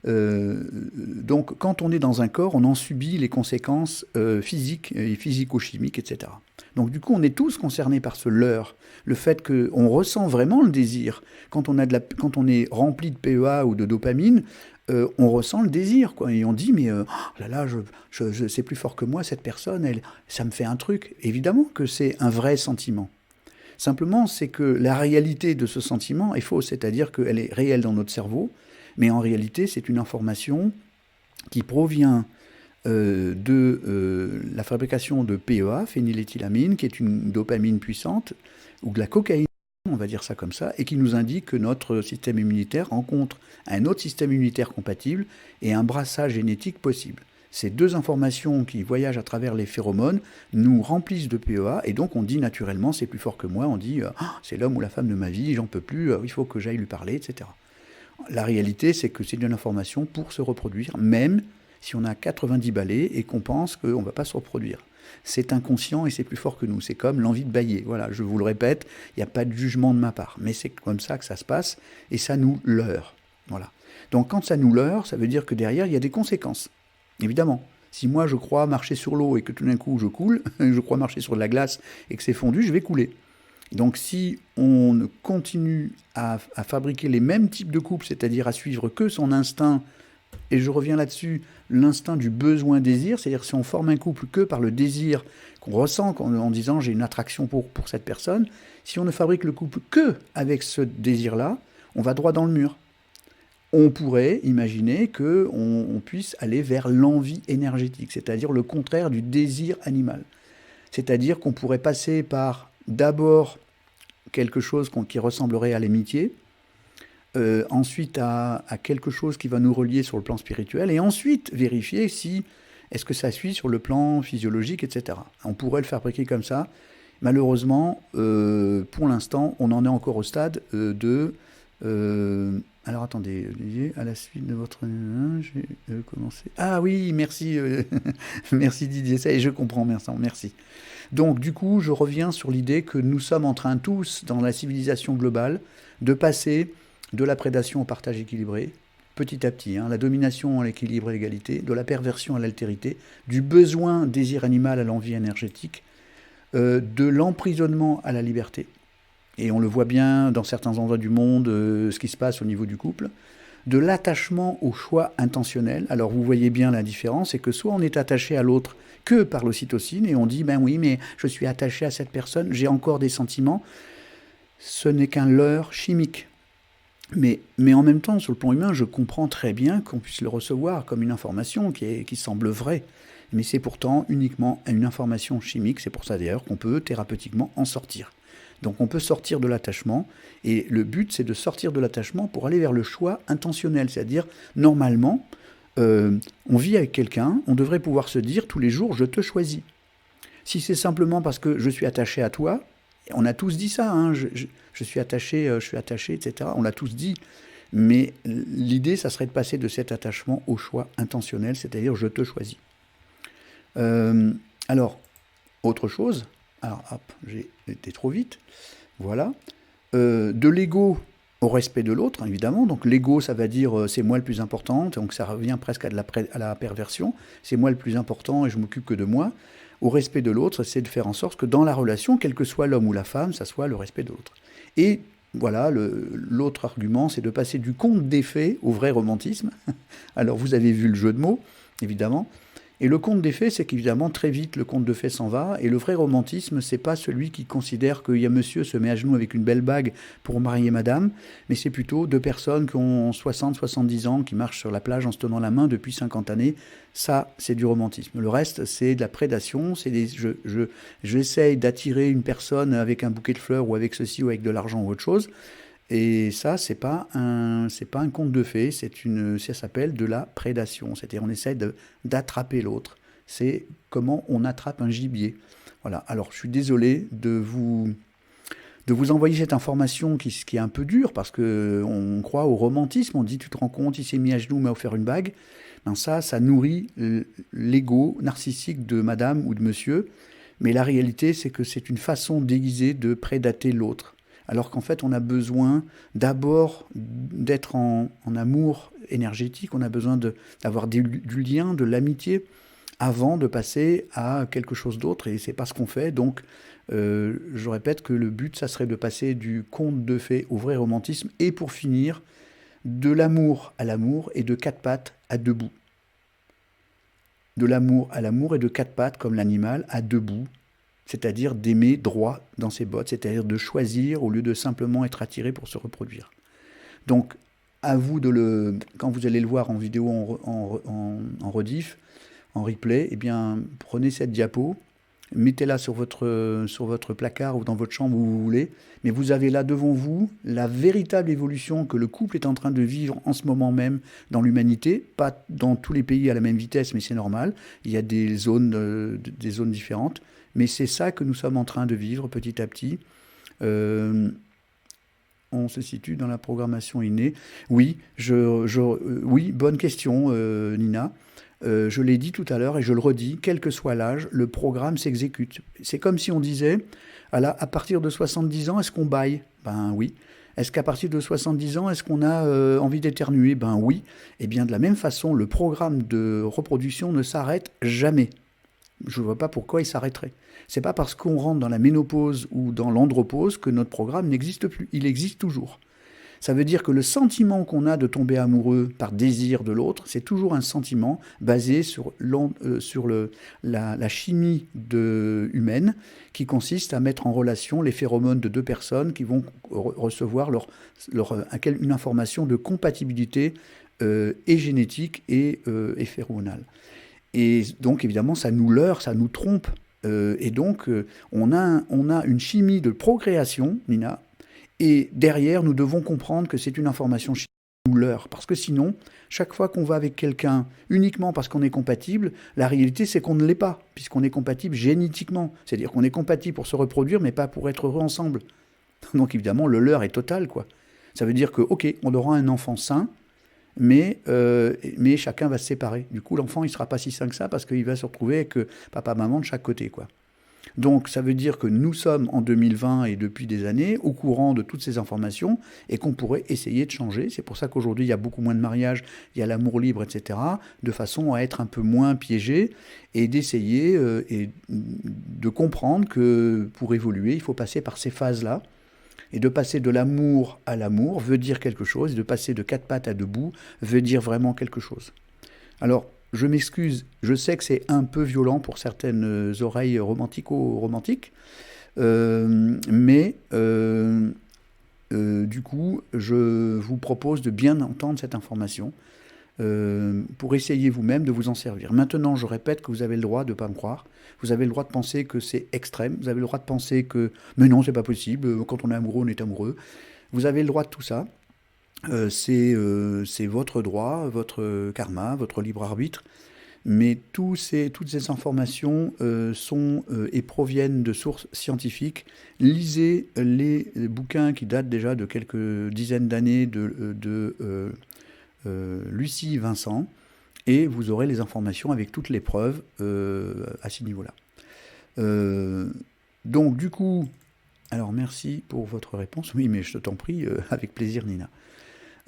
Donc, quand on est dans un corps, on en subit les conséquences physiques et physico-chimiques, etc. Donc, du coup, on est tous concernés par ce leurre. Le fait qu'on ressent vraiment le désir. Quand on est rempli de PEA ou de dopamine, on ressent le désir, quoi. Et on dit, mais là, c'est plus fort que moi, cette personne, ça me fait un truc. Évidemment que c'est un vrai sentiment. Simplement, c'est que la réalité de ce sentiment est fausse, c'est-à-dire qu'elle est réelle dans notre cerveau, mais en réalité, c'est une information qui provient de la fabrication de PEA, phényléthylamine, qui est une dopamine puissante, ou de la cocaïne, on va dire ça comme ça, et qui nous indique que notre système immunitaire rencontre un autre système immunitaire compatible et un brassage génétique possible. Ces deux informations qui voyagent à travers les phéromones nous remplissent de PEA, et donc on dit naturellement, c'est plus fort que moi, on dit c'est l'homme ou la femme de ma vie, j'en peux plus, il faut que j'aille lui parler, etc. La réalité, c'est que c'est une information pour se reproduire, même si on a 90 balais et qu'on pense qu'on ne va pas se reproduire. C'est inconscient et c'est plus fort que nous. C'est comme l'envie de bâiller. Voilà, je vous le répète, il n'y a pas de jugement de ma part. Mais c'est comme ça que ça se passe et ça nous leurre. Voilà. Donc quand ça nous leurre, ça veut dire que derrière, il y a des conséquences. Évidemment. Si moi je crois marcher sur l'eau et que tout d'un coup je coule, je crois marcher sur de la glace et que c'est fondu, je vais couler. Donc si on continue à fabriquer les mêmes types de couples, c'est-à-dire à suivre que son instinct, et je reviens là-dessus, l'instinct du besoin-désir, c'est-à-dire si on forme un couple que par le désir qu'on ressent en disant j'ai une attraction pour cette personne, si on ne fabrique le couple que avec ce désir-là, on va droit dans le mur. On pourrait imaginer qu'on puisse aller vers l'envie énergétique, c'est-à-dire le contraire du désir animal. C'est-à-dire qu'on pourrait passer par d'abord quelque chose qui ressemblerait à l'amitié, ensuite à quelque chose qui va nous relier sur le plan spirituel, et ensuite vérifier si est-ce que ça suit sur le plan physiologique, etc. On pourrait le fabriquer comme ça. Malheureusement, pour l'instant, on en est encore au stade alors attendez, Olivier, à la suite de votre... j'ai commencé... Ah oui, merci, merci Didier, ça y est, je comprends, merci. Donc du coup, je reviens sur l'idée que nous sommes en train tous, dans la civilisation globale, de passer de la prédation au partage équilibré, petit à petit, la domination à l'équilibre et l'égalité, de la perversion à l'altérité, du besoin désir animal à l'envie énergétique, de l'emprisonnement à la liberté. Et on le voit bien dans certains endroits du monde, ce qui se passe au niveau du couple, de l'attachement au choix intentionnel. Alors vous voyez bien la différence, c'est que soit on est attaché à l'autre que par l'ocytocine, et on dit, ben oui, mais je suis attaché à cette personne, j'ai encore des sentiments. Ce n'est qu'un leurre chimique. Mais en même temps, sur le plan humain, je comprends très bien qu'on puisse le recevoir comme une information qui semble vraie. Mais c'est pourtant uniquement une information chimique, c'est pour ça d'ailleurs qu'on peut thérapeutiquement en sortir. Donc on peut sortir de l'attachement, et le but c'est de sortir de l'attachement pour aller vers le choix intentionnel, c'est-à-dire normalement, on vit avec quelqu'un, on devrait pouvoir se dire tous les jours je te choisis. Si c'est simplement parce que je suis attaché à toi, on a tous dit ça, je suis attaché, etc. On l'a tous dit, mais l'idée ça serait de passer de cet attachement au choix intentionnel, c'est-à-dire je te choisis. Alors, autre chose. Alors, hop, j'ai été trop vite. Voilà. De l'ego au respect de l'autre, évidemment. Donc, l'ego, ça va dire c'est moi le plus important. Donc, ça revient presque à la perversion. C'est moi le plus important et je m'occupe que de moi. Au respect de l'autre, c'est de faire en sorte que dans la relation, quel que soit l'homme ou la femme, ça soit le respect de l'autre. Et voilà, l'autre argument, c'est de passer du conte des fées au vrai romantisme. Alors, vous avez vu le jeu de mots, évidemment. Et le conte des fées, c'est qu'évidemment, très vite, le conte de fées s'en va. Et le vrai romantisme, c'est pas celui qui considère qu'il y a monsieur se met à genoux avec une belle bague pour marier madame, mais c'est plutôt deux personnes qui ont 60, 70 ans, qui marchent sur la plage en se tenant la main depuis 50 années. Ça, c'est du romantisme. Le reste, c'est de la prédation. J'essaye d'attirer une personne avec un bouquet de fleurs ou avec ceci ou avec de l'argent ou autre chose. Et ça, c'est pas un conte de fées, ça s'appelle de la prédation. C'est-à-dire, on essaie d'attraper l'autre. C'est comment on attrape un gibier. Voilà. Alors, je suis désolé de vous envoyer cette information qui est un peu dure parce que on croit au romantisme. On dit, tu te rends compte, il s'est mis à genoux, m'a offert une bague. Ben ça nourrit l'ego narcissique de madame ou de monsieur. Mais la réalité, c'est que c'est une façon déguisée de prédater l'autre. Alors qu'en fait, on a besoin d'abord d'être en amour énergétique, on a besoin d'avoir du lien, de l'amitié, avant de passer à quelque chose d'autre, et c'est pas ce qu'on fait. Donc, je répète que le but, ça serait de passer du conte de fées au vrai romantisme, et pour finir, de l'amour à l'amour, et de quatre pattes à debout. De l'amour à l'amour, et de quatre pattes, comme l'animal, à debout, c'est-à-dire d'aimer droit dans ses bottes, c'est-à-dire de choisir au lieu de simplement être attiré pour se reproduire. Donc, à vous quand vous allez le voir en vidéo, en rediff, en replay, eh bien, prenez cette diapo, mettez-la sur votre placard ou dans votre chambre où vous voulez, mais vous avez là devant vous la véritable évolution que le couple est en train de vivre en ce moment même dans l'humanité, pas dans tous les pays à la même vitesse, mais c'est normal, il y a des zones différentes, mais c'est ça que nous sommes en train de vivre petit à petit. On se situe dans la programmation innée. Oui, oui, bonne question, Nina. Je l'ai dit tout à l'heure et je le redis, quel que soit l'âge, le programme s'exécute. C'est comme si on disait, à partir de 70 ans, est-ce qu'on baille? Ben oui. Est-ce qu'à partir de 70 ans, est-ce qu'on a envie d'éternuer? Ben oui. Et bien de la même façon, le programme de reproduction ne s'arrête jamais. Je ne vois pas pourquoi il s'arrêterait. C'est pas parce qu'on rentre dans la ménopause ou dans l'andropause que notre programme n'existe plus. Il existe toujours. Ça veut dire que le sentiment qu'on a de tomber amoureux par désir de l'autre, c'est toujours un sentiment basé sur la chimie humaine qui consiste à mettre en relation les phéromones de deux personnes qui vont recevoir une information de compatibilité et génétique et phéromonale. Et donc, évidemment, ça nous leurre, ça nous trompe. Et donc, on a une chimie de procréation, Nina, et derrière, nous devons comprendre que c'est une information chimique qui nous leurre. Parce que sinon, chaque fois qu'on va avec quelqu'un uniquement parce qu'on est compatible, la réalité, c'est qu'on ne l'est pas, puisqu'on est compatible génétiquement. C'est-à-dire qu'on est compatible pour se reproduire, mais pas pour être heureux ensemble. Donc, évidemment, le leurre est total, quoi. Ça veut dire que, ok, on aura un enfant sain, mais chacun va se séparer. Du coup, l'enfant, il ne sera pas si sain que ça parce qu'il va se retrouver avec papa, maman de chaque côté, quoi. Donc, ça veut dire que nous sommes en 2020 et depuis des années au courant de toutes ces informations et qu'on pourrait essayer de changer. C'est pour ça qu'aujourd'hui, il y a beaucoup moins de mariages, il y a l'amour libre, etc., de façon à être un peu moins piégé et d'essayer et de comprendre que pour évoluer, il faut passer par ces phases-là. Et de passer de l'amour à l'amour veut dire quelque chose, et de passer de quatre pattes à debout veut dire vraiment quelque chose. Alors, je m'excuse, je sais que c'est un peu violent pour certaines oreilles romantiques, mais du coup, je vous propose de bien entendre cette information pour essayer vous-même de vous en servir. Maintenant, je répète que vous avez le droit de ne pas me croire, vous avez le droit de penser que c'est extrême, vous avez le droit de penser que « mais non, c'est pas possible, quand on est amoureux, on est amoureux ». Vous avez le droit de tout ça, c'est votre droit, votre karma, votre libre arbitre, mais toutes ces informations sont et proviennent de sources scientifiques. Lisez les bouquins qui datent déjà de quelques dizaines d'années de Lucie Vincent, et vous aurez les informations avec toutes les preuves à ce niveau-là. Donc du coup, alors merci pour votre réponse. Oui, mais je t'en prie, avec plaisir, Nina.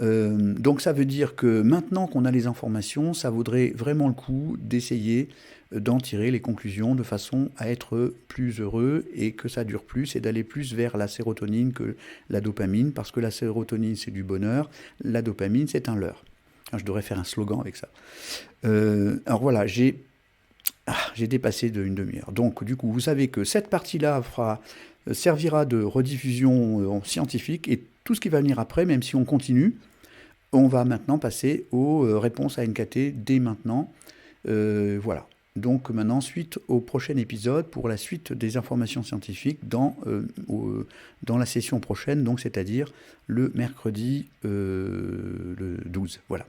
Donc ça veut dire que maintenant qu'on a les informations, ça vaudrait vraiment le coup d'essayer d'en tirer les conclusions de façon à être plus heureux et que ça dure plus et d'aller plus vers la sérotonine que la dopamine, parce que la sérotonine c'est du bonheur, la dopamine c'est un leurre. Je devrais faire un slogan avec ça. Alors voilà, j'ai J'ai dépassé d'une demi-heure. Donc, du coup, vous savez que cette partie-là servira de rediffusion scientifique, et tout ce qui va venir après, même si on continue, on va maintenant passer aux réponses à NKT dès maintenant. Voilà. Donc maintenant, suite au prochain épisode pour la suite des informations scientifiques dans la session prochaine, donc c'est-à-dire le mercredi le 12. Voilà.